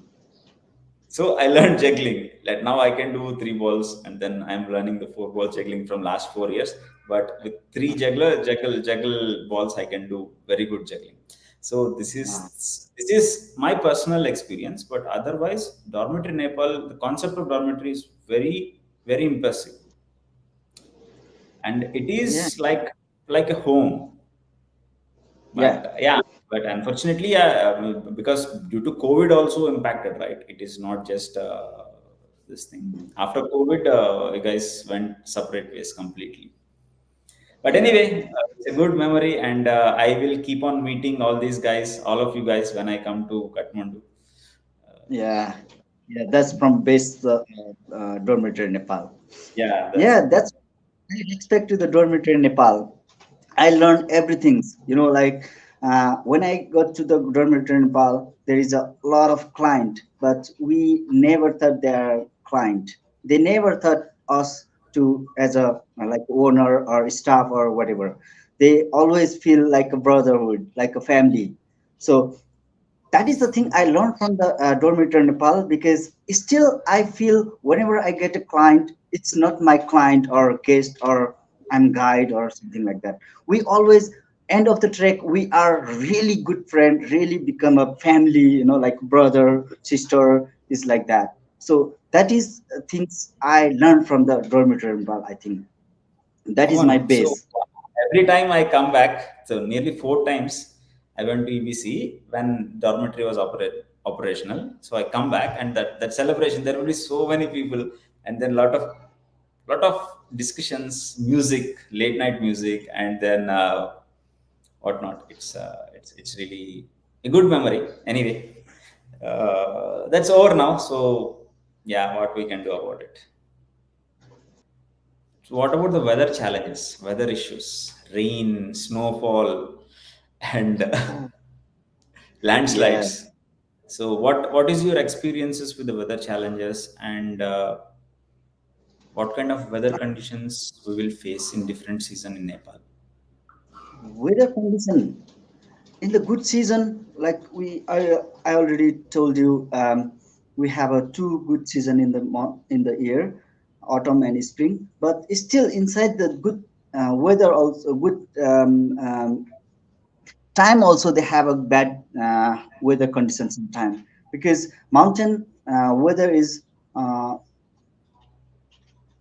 So I learned juggling. Like now I can do three balls, and then I'm learning the four ball juggling from last 4 years. But with three juggle balls, I can do very good juggling. So Wow. this is my personal experience. But otherwise, dormitory Nepal, the concept of dormitory is very impressive, and it Yeah is like a home. yeah. But yeah, but unfortunately, yeah, because due to COVID also impacted, right? It is not just this thing. Mm. After COVID, you guys went separate ways completely. But Yeah anyway, it's a good memory, and I will keep on meeting all these guys, all of you guys, when I come to Kathmandu. yeah yeah. That's from base dormitory Nepal. Yeah, that's Yeah, that's I respect to the dormitory in Nepal. I learned everything. Like when I got to the dormitory in Nepal, there is a lot of client, but we never thought they are client. They never thought us to as a like owner or staff or whatever. They always feel like a brotherhood, like a family. So that is the thing I learned from the dormitory in Nepal because still I feel whenever I get a client, it's not my client or guest or I'm guide or something like that. We always end of the trek we are really good friend, really become a family, like brother, sister is like that. So that is things I learned from the dormitory in Nepal. I think that is my common. So base. every time I come back, so nearly 4 times I went to EBC when dormitory was operational. So I come back, and that celebration there will be so many people, and then lot of discussions, music, late night music, and then whatnot. It's really a good memory. Anyway, that's over now. So yeah, what we can do about it. So what about the weather challenges, weather issues, rain, snowfall, and Oh, yeah. landslides? So what is your experiences with the weather challenges, and what kind of weather conditions we will face in different season in Nepal? Weather condition. In the good season, like I already told you, we have a two good season in the year. autumn and spring, but still inside the good weather, also good time, also they have a bad weather condition sometimes, because mountain weather is uh,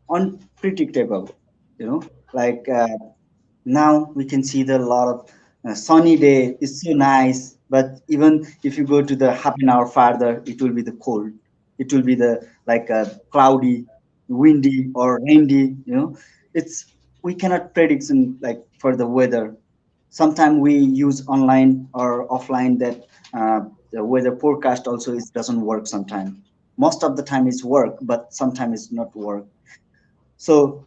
unpredictable, you know, like now we can see the lot of sunny day is so nice, but even if you go to the half an hour farther, it will be the cold, it will be the like cloudy, windy or rainy, you know. It's, we cannot predict like for the weather. Sometimes we use online or offline that the weather forecast also is doesn't work sometimes. Most of the time it's work, but sometimes it's not work. So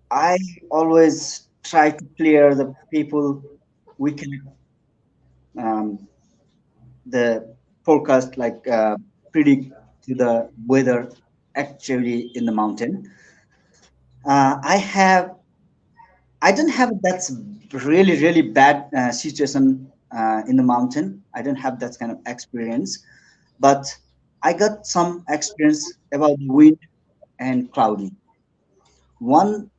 I always try to clear the people we can um, the forecast, like predict to the weather actually in the mountain. I don't have that's really bad situation in the mountain. I don't have that kind of experience, but I got some experience about wind and cloudy. One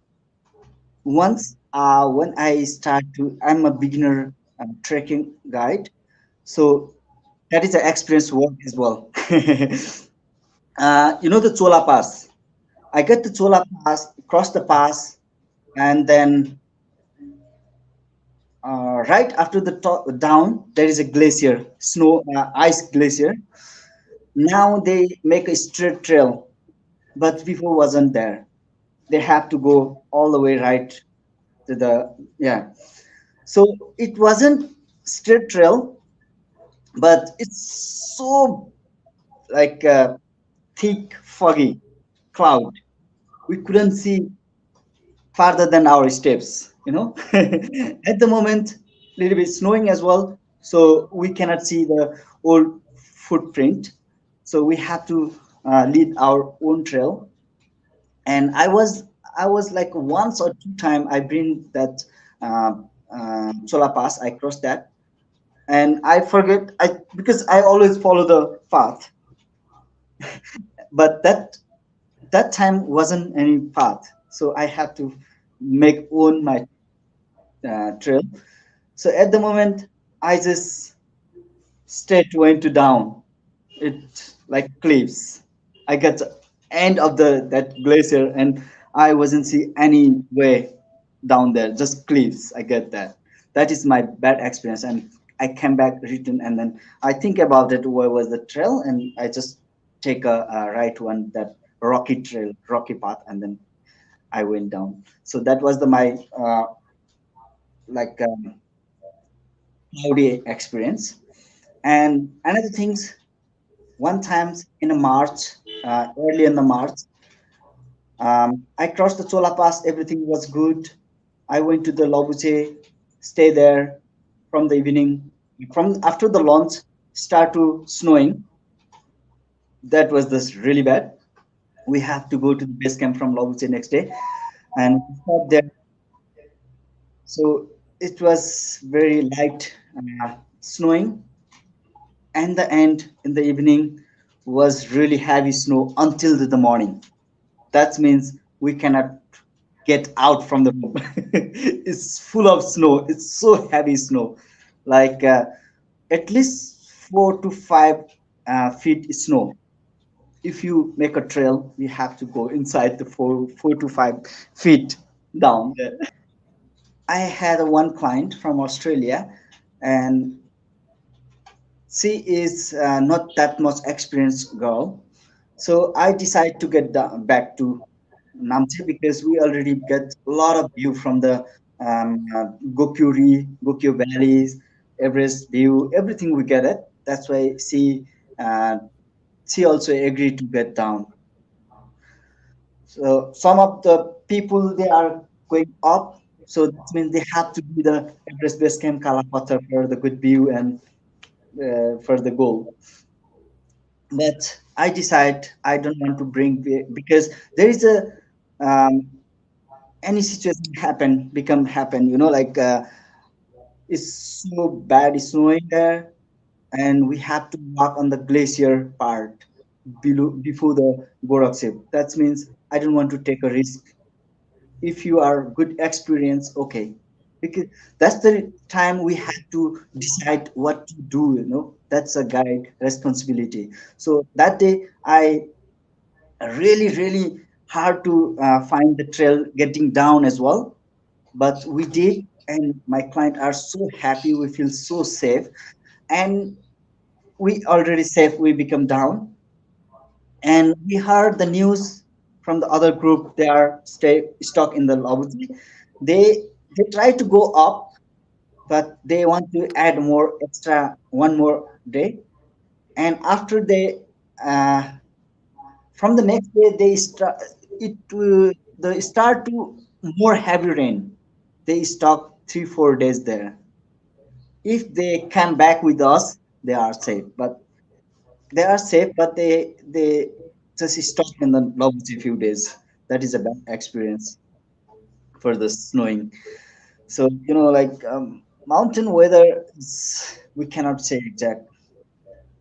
once when I start to, I'm a beginner trekking guide, so that is an experience work as well. You know the Chola Pass. I get the Chola Pass, cross the pass, and then right after the top, down there is a glacier, snow ice glacier. Now they make a straight trail, but before wasn't there. They have to go all the way right to the, yeah. So it wasn't straight trail, but it's so like thick, foggy cloud. We couldn't see farther than our steps, you know. At the moment, little bit snowing as well, so we cannot see the old footprint. So we have to lead our own trail. And I was like once or two time I bring that Chola Pass. I crossed that, and I forget I because I always follow the path, but that time wasn't any path, so I had to make own my trail. So at the moment, I just straight went to down. It like cliffs. I got the end of the that glacier, and I wasn't see any way down there. Just cliffs. I get that. That is my bad experience, and I came back return, and then I think about it. Where was the trail? And I just take a right one, that rocky trail, rocky path, and then I went down. So that was the my like cloudy experience. And another things, one times in a March, early in the March, I crossed the Chola Pass. Everything was good. I went to the Lobuche, stay there from the evening. From after the launch, start to snowing. That was this really bad. We have to go to the base camp from Lobuche next day, and we start there. So it was very light snowing, and the end in the evening was really heavy snow until the morning. That means we cannot get out from the room. It's full of snow. It's so heavy snow, like at least 4 to 5 feet snow. If you make a trail, you have to go inside the 4 to 5 feet down. I had one client from Australia, and she is not that much experienced girl. So I decided to get back to Namche, because we already get a lot of view from the Gokyo valleys, Everest view, everything we get it. That's why uh, she also agreed to get down. So some of the people they are going up, so that means they have to be the Everest Base Camp Kalapathar for the good view and for the goal. But I decide I don't want to bring because there is a um, any situation happen become happen, you know, like it's so bad, it's snowing there, and we have to walk on the glacier part below before the Gorakshep. That means I don't want to take a risk. If you are good experience, okay, because that's the time we have to decide what to do. That's a guide responsibility. So that day I really really hard to find the trail getting down as well, but we did, and my client are so happy, we feel so safe, and we already safe, we become down, and we heard the news from the other group, they are stay stuck in the lobby. They try to go up, but they want to add more extra one more day, and after they uh, from the next day they start it they start to more heavy rain. They stop 3 4 days there. If they come back with us, they are safe, but they just stop in the lobby a few days. That is a bad experience for the snowing. So like mountain weather we cannot say exact,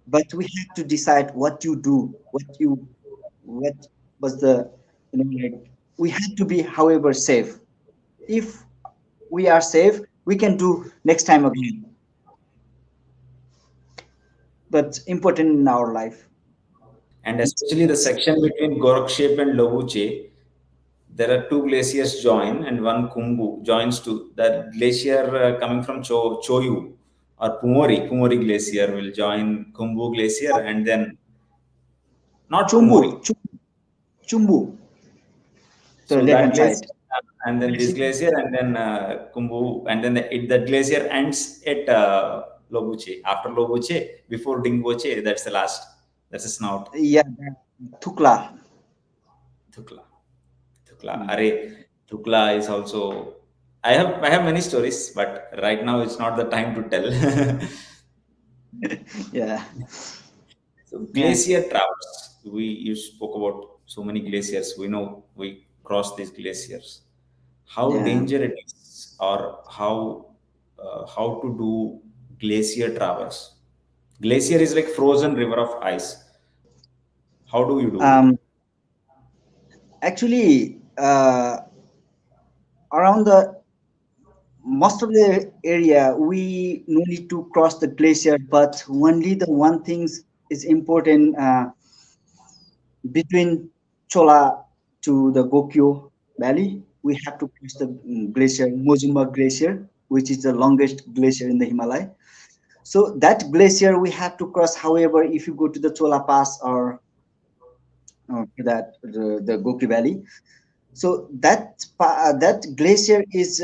but we have to decide what you do, what was the like we have to be however safe. If we are safe, we can do next time again, but important in our life. And especially the section between Gorakshep and Lobuche, there are two glaciers join, and one Kumbu joins to that glacier coming from Choyu or Pumori Glacier will join Kumbu Glacier, and then not Chumbu, Pumori. Chumbu, the So left that hand glacier, side. and then this glacier, and then Kumbu, and then that glacier ends at Lobuche. After Lobuche, before Dingboche, that's the last. That's a snout. Yeah, Thukla. Thukla. Thukla. Hmm. Are Thukla is also. I have many stories, but right now it's not the time to tell. Yeah, So yeah, Glacier Traverse. You spoke about so many glaciers. We know we cross these glaciers. How yeah. dangerous it is, or how to do glacier traverse. Glacier is like frozen river of ice. How do you do it? um Actually, around the most of the area we no need to cross the glacier, but only the one things is important, between Chola to the Gokyo Valley. We have to cross the glacier, Mojumba Glacier, which is the longest glacier in the Himalaya. So that glacier we have to cross. However, if you go to the Chola Pass or to the Gokyo Valley, so that glacier is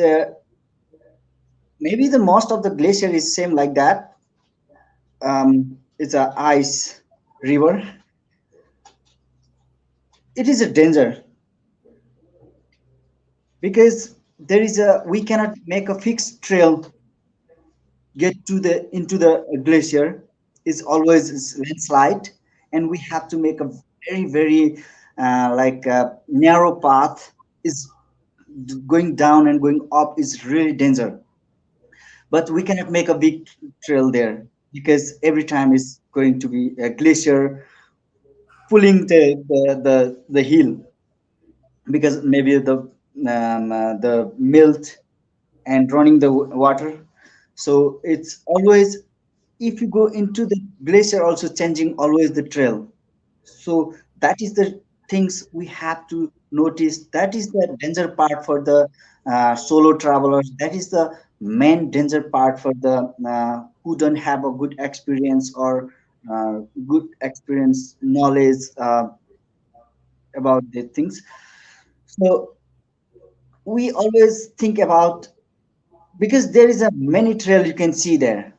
maybe the most of the glacier is same like that. It's a ice river. It is a danger because there is a we cannot make a fixed trail get to the into the glacier. Is always is landslide, and we have to make a very very like narrow path. Is going down and going up is really danger, but we cannot make a big trail there because every time is going to be a glacier pulling the hill, because maybe the melt and running the water. So it's always, if you go into the glacier also changing always the trail. So that is the things we have to notice. That is the danger part for the solo travelers. That is the main danger part for the who don't have a good experience or good experience knowledge about the things. So we always think about, because there is a many trail you can see there,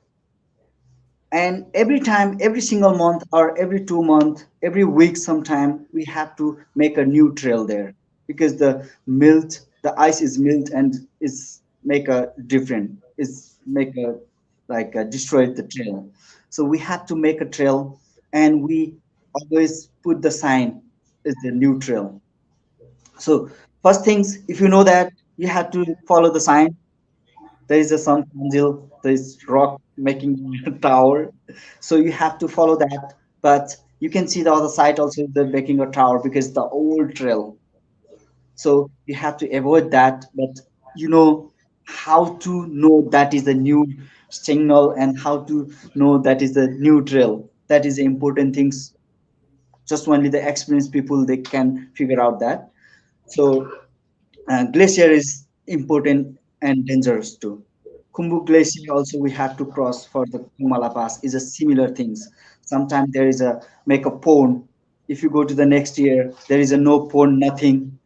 and every time, every single month or every 2 month, every week sometime we have to make a new trail there, because the ice is melt and is make a different, is make a like destroy the trail. So we have to make a trail, and we always put the sign is the new trail. So first things, if you know that, you have to follow the sign. There is a some angel, there is rock making a tower, so you have to follow that. But you can see the other side also, the making a tower, because the old trail. So you have to avoid that, but you know how to know that is the new signal and how to know that is the new trail. That is the important things. Just only the experienced people they can figure out that. So glacier is important and dangerous too. Kumbu Glacier also we have to cross for the Kumala Pass is a similar things. Sometimes there is a make a pond. If you go to the next year, there is a no pond, nothing.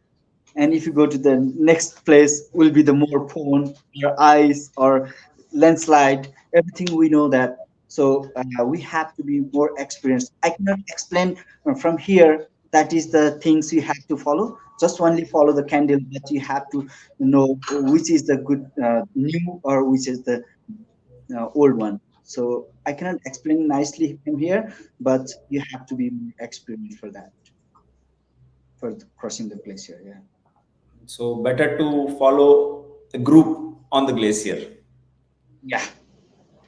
And if you go to the next place, will be the more pond or ice or landslide. Everything we know that. So we have to be more experienced. I cannot explain from here. That is the things you have to follow. Just only follow the candle, but you have to know which is the good new or which is the old one. So I cannot explain nicely from here, but you have to be more experienced for that, for crossing the glacier. Yeah. So better to follow a group on the glacier. Yeah,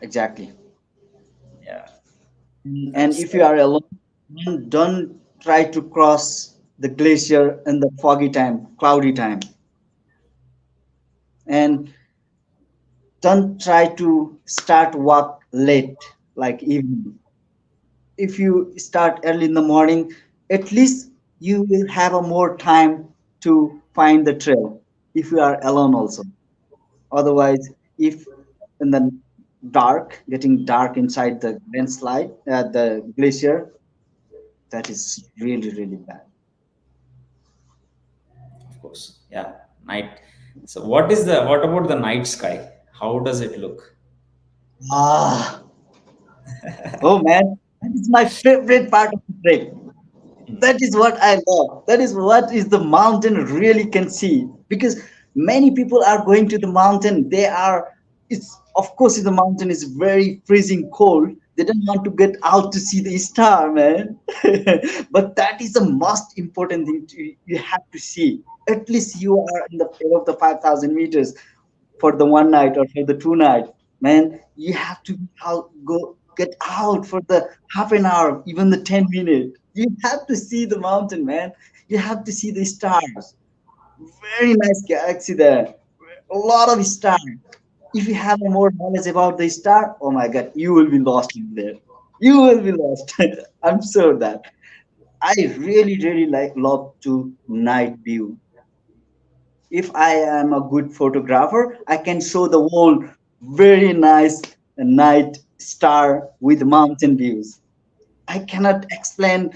exactly. Yeah, And that's if you are alone, don't try to cross the glacier in the foggy time, cloudy time. And don't try to start walk late, like evening. If you start early in the morning, at least you will have a more time to find the trail if you are alone also. Otherwise, if in the dark, getting dark inside the landslide, the glacier, that is really, really bad. of course. Yeah, night. So what about the night sky? How does it look? Ah, oh man, that is my favorite part of the trek. That is what I love. That is what is the mountain really can see. Because many people are going to the mountain. They are, it's of course the mountain is very freezing cold. They don't want to get out to see the star, man. But that is the most important thing you have to see. At least you are in the above the 5,000 meters for the one night or for the two night, man, you have to out, go get out for the half an hour, even the 10 minutes. You have to see the mountain, man. You have to see the stars. Very nice galaxy there. A lot of stars. If you have more knowledge about the star, oh my god, you will be lost in there. You will be lost. I'm sure that. I really, really like love to night view. If I am a good photographer, I can show the world very nice night star with mountain views. I cannot explain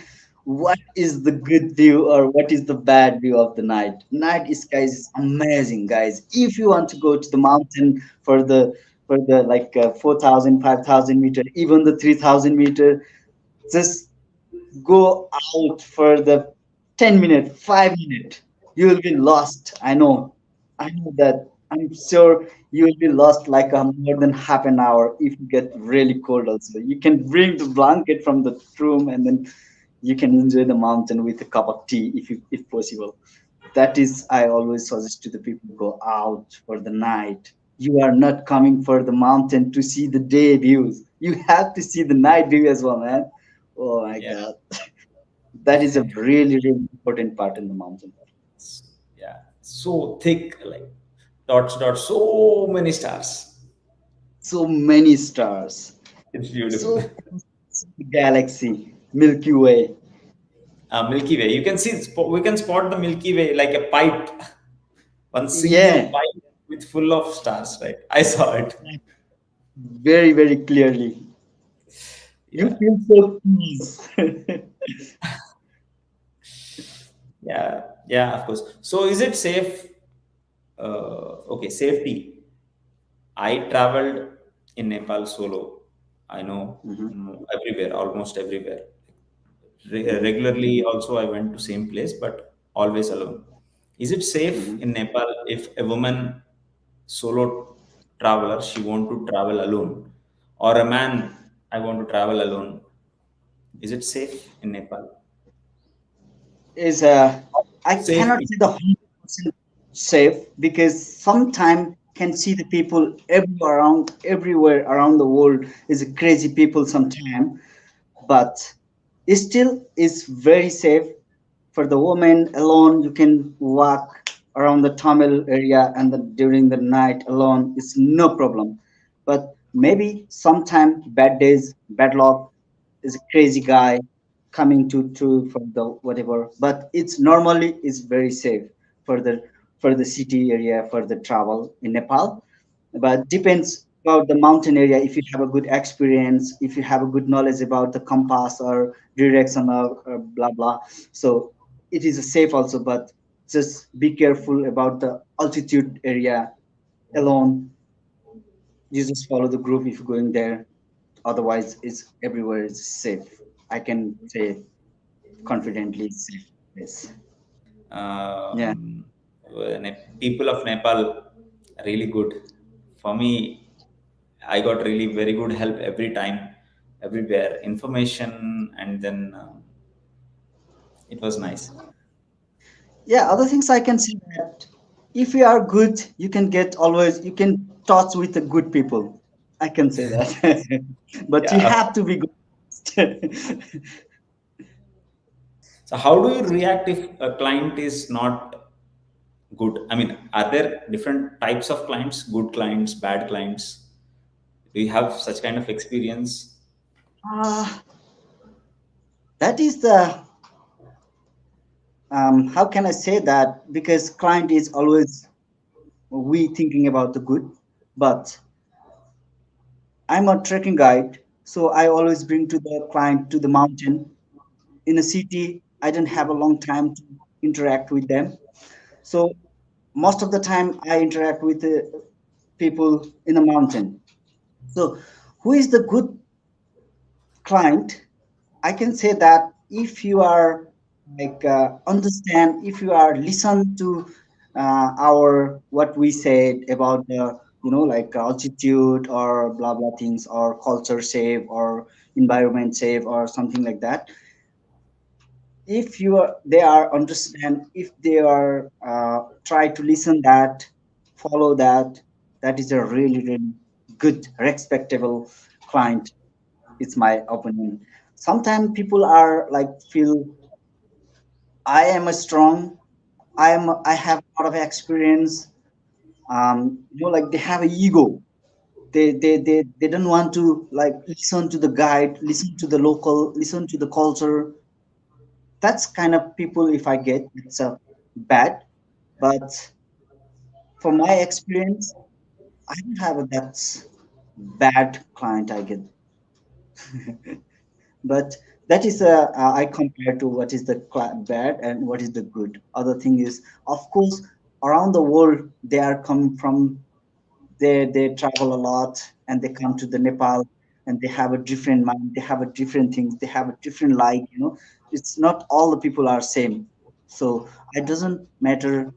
what is the good view or what is the bad view of the night. Night skies is amazing, guys. If you want to go to the mountain for the like 4,000, meter, even the 3,000 meter, just go out for the 10 minute, 5 minute. You will be lost. I know. I know that. I'm sure you will be lost like more than half an hour if you get really cold also. You can bring the blanket from the room and then you can enjoy the mountain with a cup of tea if possible. That is I always suggest to the people go out for the night. You are not coming for the mountain to see the day views. You have to see the night view as well, man. Oh my Yeah, god. That is a really, really important part in the mountain. yeah. So thick, like dots, dots. So many stars. So many stars. It's beautiful. So galaxy, Milky Way. Milky Way. You can see. We can spot the Milky Way like a pipe, one single Yeah, pipe with full of stars. Right. I saw it. very, very clearly. You Yeah. feel so peace. Yeah. Yeah. Of course. So is it safe? Okay. Safety. I traveled in Nepal solo. I know Mhm, everywhere, almost everywhere. mhm, Regularly, also, I went to same place, but always alone. Is it safe mhm. in Nepal if a woman solo traveler she want to travel alone, or a man I want to travel alone? Is it safe in Nepal? Is I cannot Safety. say the 100% safe because sometime can see the people everywhere around the world is a crazy people sometime, but it still is very safe For the woman alone, you can walk around the Tamil area and during the night alone, it's no problem. But maybe sometime bad days, bad luck, is a crazy guy coming to for the whatever. But it's normally is very safe for the city area for the travel in Nepal, but depends about the mountain area. If you have a good experience, if you have a good knowledge about the compass or direction or blah blah, so it is safe also. But just be careful about the altitude area alone. You just follow the group if you're going there. Otherwise it's everywhere is safe. I can say confidently it's safe. Yes. Yeah. People of Nepal are really good. For me, I got really very good help every time, everywhere, information, and then it was nice. Yeah, other things I can say that if you are good, you can get always, you can touch with the good people. I can say that. But you Yeah. have to be good. So how do you react if a client is not good? I mean, are there different types of clients, good clients, bad clients? Do you have such kind of experience? Ah, that is the how can I say that? Because client is always we thinking about the good, but I'm a trekking guide, so I always bring to the client to the mountain. In a city, I don't have a long time to interact with them. So most of the time I interact with the people in a mountain. So who is the good client? I can say that if you are understand, if you are listen to our what we said about the like altitude or blah blah things or culture save or environment save or something like that, if you are they are understand, if they are try to listen that, follow that, that is a really really good respectable client. It's my opinion. Sometimes people are like feel I am a strong, I have a lot of experience, like they have a ego. They don't want to like listen to the guide, listen to the local, listen to the culture. That's kind of people if I get it's a bad. But for my experience, I don't have a that's bad client I get. But that is I compare to what is the bad and what is the good. Other thing is, of course, around the world they are coming from, they travel a lot and they come to the Nepal and they have a different mind, they have a different things, they have a different it's not all the people are same. So it doesn't matter.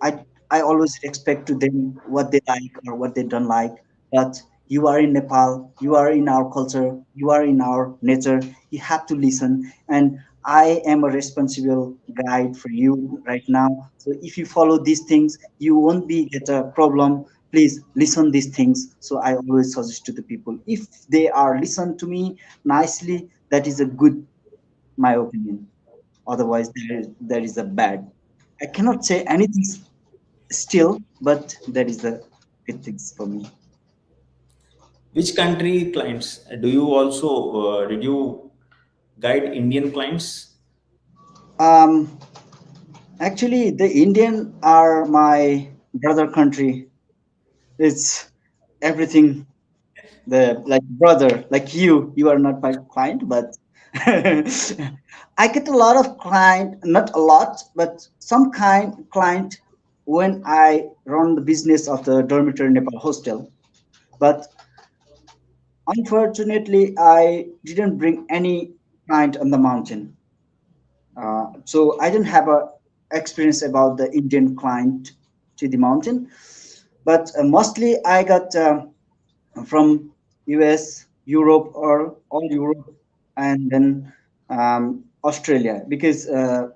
I always expect to them what they like or what they don't like. But you are in Nepal, you are in our culture, you are in our nature. You have to listen, and I am a responsible guide for you right now. So if you follow these things, you won't be get a problem. Please listen these things. So I always suggest to the people if they are listen to me nicely, that is a good my opinion. Otherwise, there is a bad. I cannot say anything still, but that is the good things for me. Which country clients? Do you also did you guide Indian clients? Um, Actually, the Indian are my brother country. It's everything. The like brother, like you are not my client, but I get a lot of client, not a lot, but some kind client when I run the business of the Dormitory Nepal hostel. But unfortunately, I didn't bring any client on the mountain. So I didn't have a experience about the Indian client to the mountain, but mostly I got from US, Europe, or all Europe, and then Australia because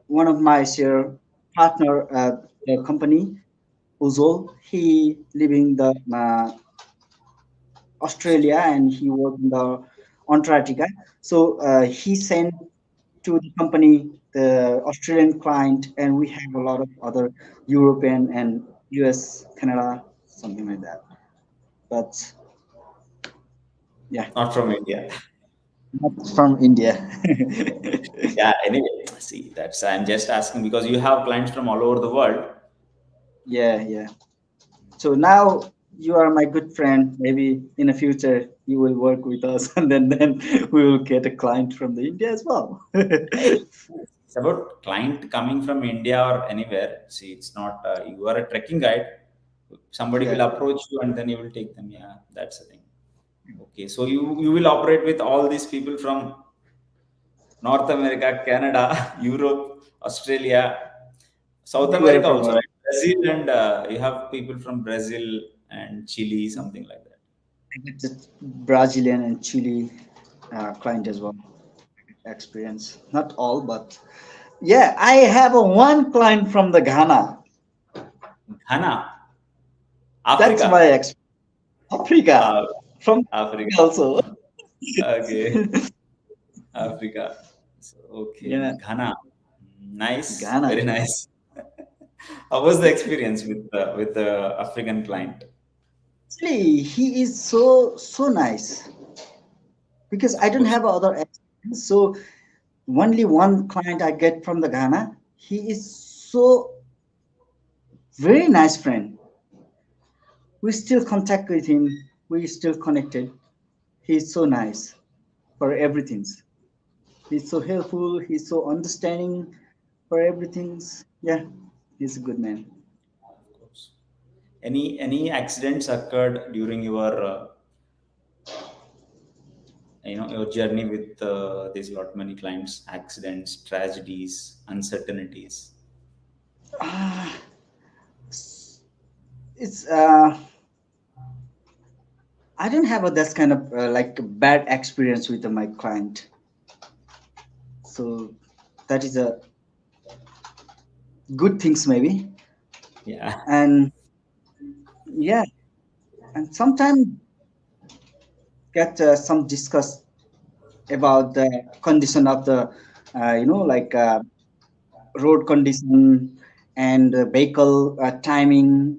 one of my share partner at the company, Uzol, he living the Australia and he worked in the Antarctica. So he sent to the company, the Australian client, and we have a lot of other European and US, Canada, something like that. But yeah, Not from India. not from India. Yeah, anyway, see, that's I'm just asking because you have clients from all over the world. Yeah, yeah. So now you are my good friend. Maybe in the future you will work with us, and then we will get a client from the India as well. Hey, it's about client coming from India or anywhere. See, it's not you are a trekking guide. Somebody Yeah, will approach you and then you will take them. Yeah, that's the thing. Okay, so you will operate with all these people from North America, Canada, Europe, Australia, South everywhere America from also, world. right? Brazil and you have people from Brazil and Chile, something like that. I get the Brazilian and Chile client as well. Experience, not all, but yeah, I have a one client from the Ghana. Ghana, That's my Africa, Africa, uh, from Africa. Africa also. Okay, Africa. So, okay, Yeah, Ghana. Nice, Ghana. very nice. How was the experience with the African client? Actually, he is so nice because I Of don't course. have other experience. So only one client I get from the Ghana. He is so very nice friend. We still contact with him. We still connected. He's so nice for everything. He's so helpful. He's so understanding for everything. Yeah, he's a good man. Of course. Any accidents occurred during your your journey with these lot many clients? Accidents, tragedies, uncertainties. Ah, it's I don't have a that kind of like bad experience with my client. So that is a good things maybe. Yeah. And yeah, and sometimes get some discuss about the condition of the like road condition and vehicle timing,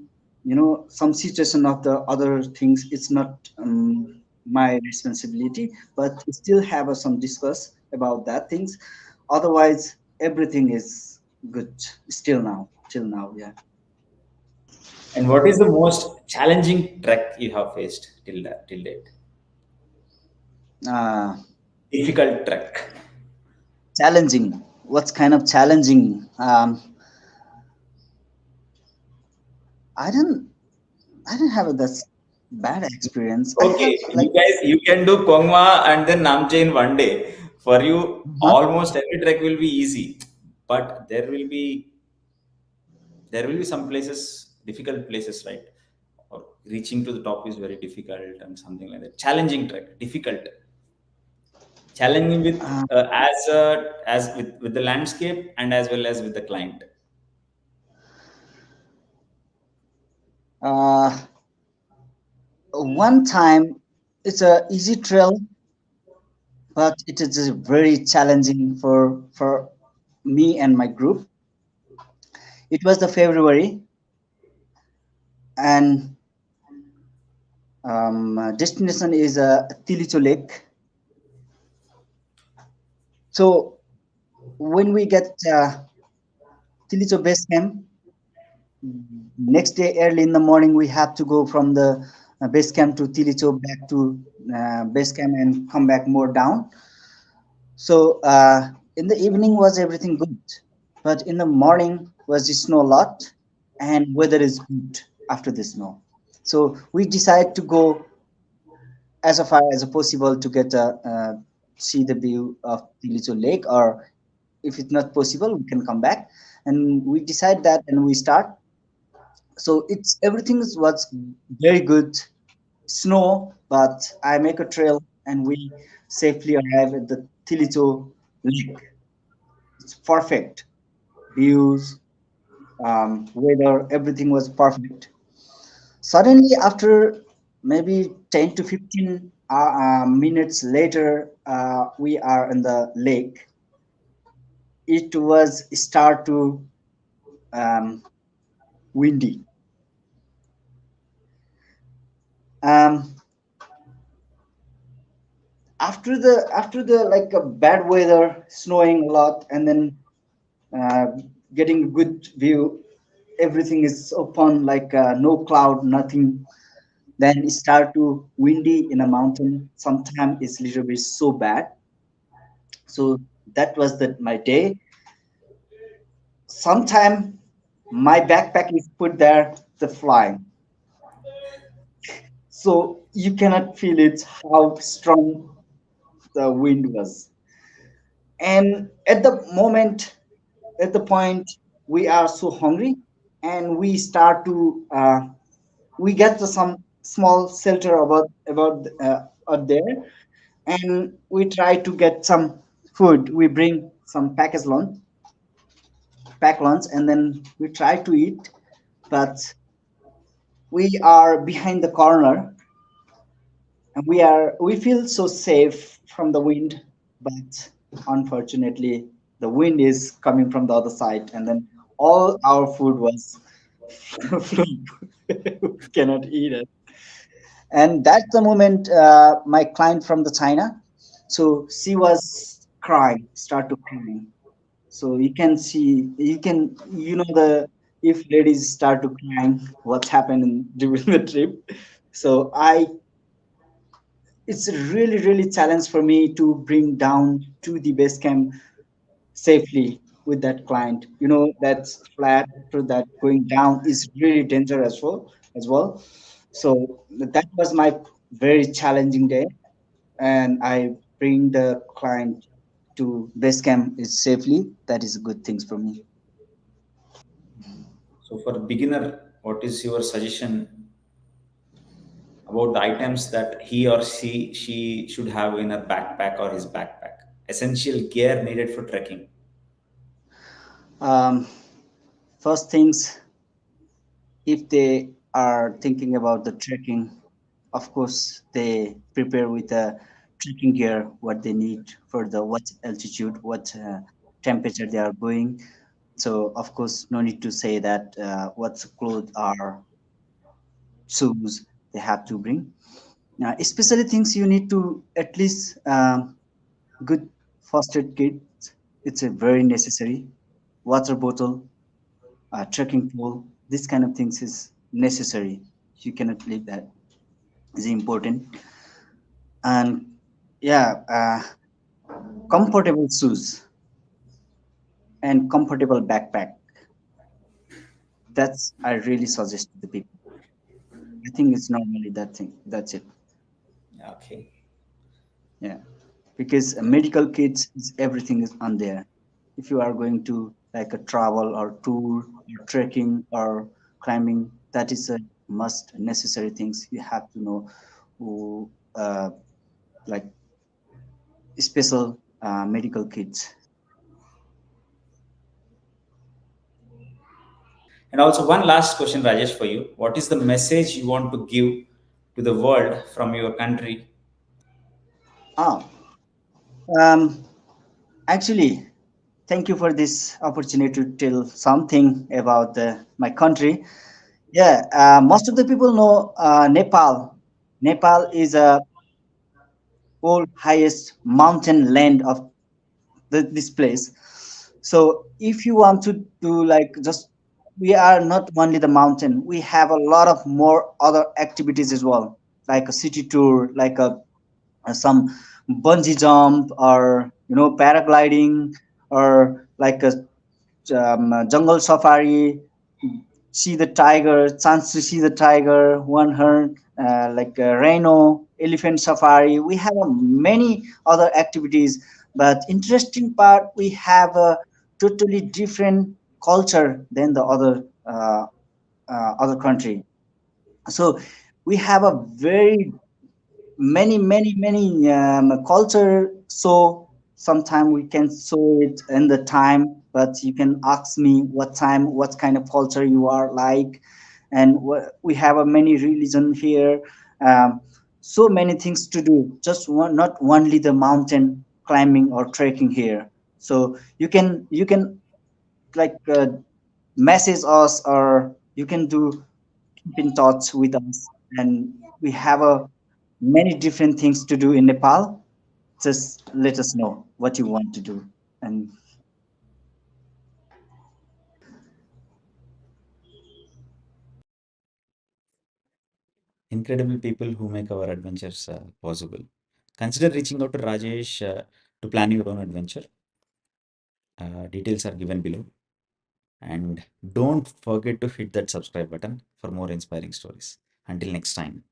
some situation of the other things. It's not my responsibility, but still have some discuss about that things. Otherwise everything is good still now till now. Yeah. And what is the most challenging trek you have faced till date? uh, Difficult trek. Challenging, what's kind of challenging? I don't i don't have a that's bad experience. I have Okay, like you can do Kongma and then Namche in one day. For you, huh? almost every trek will be easy, but there will be some places, difficult places, right? Or reaching to the top is very difficult and something like that. Challenging trek, difficult, challenging with uh, as with the landscape and as well as with the client. uh, One time it's a easy trail, but it is just very challenging for me and my group. It was the February, and destination is Tilicho Lake. So when we get Tilicho base camp, next day early in the morning we have to go from the base camp to Tilicho back to base camp and come back more down. So in the evening was everything good, but in the morning was the snow a lot, and weather is good after the snow. So we decide to go as far as possible to get a see the view of Tilicho Lake, or if it's not possible, we can come back. And we decide that, and we start. So it's everything was very good. Snow, but I make a trail, and we safely arrive at the Tilicho Lake. It's perfect views, weather, everything was perfect. Suddenly, after maybe 10 to 15 minutes later, we are in the lake. it was start to um, windy. Um, after the like a bad weather, snowing a lot, and then uh, getting a good view, everything is open, like no cloud, nothing. Then it start to windy in a mountain. Sometimes it's little bit so bad. So that was my day. Sometime my backpack is put there to fly, so you cannot feel it how strong the wind was. And at the moment, at the point, we are so hungry, and we start to we get to some small shelter about out there, and we try to get some food. We bring some pack lunch, and then we try to eat, but we are behind the corner, and we feel so safe from the wind, but unfortunately the wind is coming from the other side, and then all our food was flew. We cannot eat it. And that's the moment my client from the China, so she was crying, start to crying. So you can see, you know, the if ladies start to crying, what's happened during the trip. So I it's really really challenge for me to bring down to the base camp safely with that client. You know, that's flat to that going down is really dangerous as well. So that was my very challenging day, and I bring the client to base camp is safely. That is good things for me. So for a beginner, what is your suggestion about the items that he or she should have in her backpack or his backpack? Essential gear needed for trekking. um, First things, if they are thinking about the trekking, of course they prepare with a trekking gear what they need for the what altitude, what temperature they are going. So of course no need to say that what clothes are shoes they have to bring. Now, especially things you need to at least good first aid kit. It's a very necessary. Water bottle, trekking pole. This kind of things is necessary. You cannot leave that. Is important. And yeah, comfortable shoes and comfortable backpack. That's I really suggest to the people. I think it's normally that thing. That's it. Okay. Yeah, because medical kits is everything is on there. If you are going to like a travel or tour or trekking or climbing, that is a must necessary things you have to know. Who like special medical kits. And also one last question, Rajesh, for you. What is the message you want to give to the world from your country? Ah, um, actually, thank you for this opportunity to tell something about my country. Yeah, most of the people know Nepal. Nepal is a old highest mountain land of this place. So if you want to do like just we are not only the mountain, we have a lot of more other activities as well, like a city tour, like some bungee jump, or you know, paragliding, or like a jungle safari, see the tiger, chance to see the tiger, one horn, like a rhino, elephant safari. We have many other activities, but interesting part, we have a totally different culture than the other country. So we have a very many culture. So sometime we can show it in the time, but you can ask me what time, what kind of culture you are like. And we have a many religion here. So many things to do, just one, not only the mountain climbing or trekking here. So you can like message us, or you can do keep in touch with us, and we have a many different things to do in Nepal. Just let us know what you want to do. And Incredible people who make our adventures possible. Consider reaching out to Rajesh to plan your own adventure. Details are given below. And don't forget to hit that subscribe button for more inspiring stories. Until next time.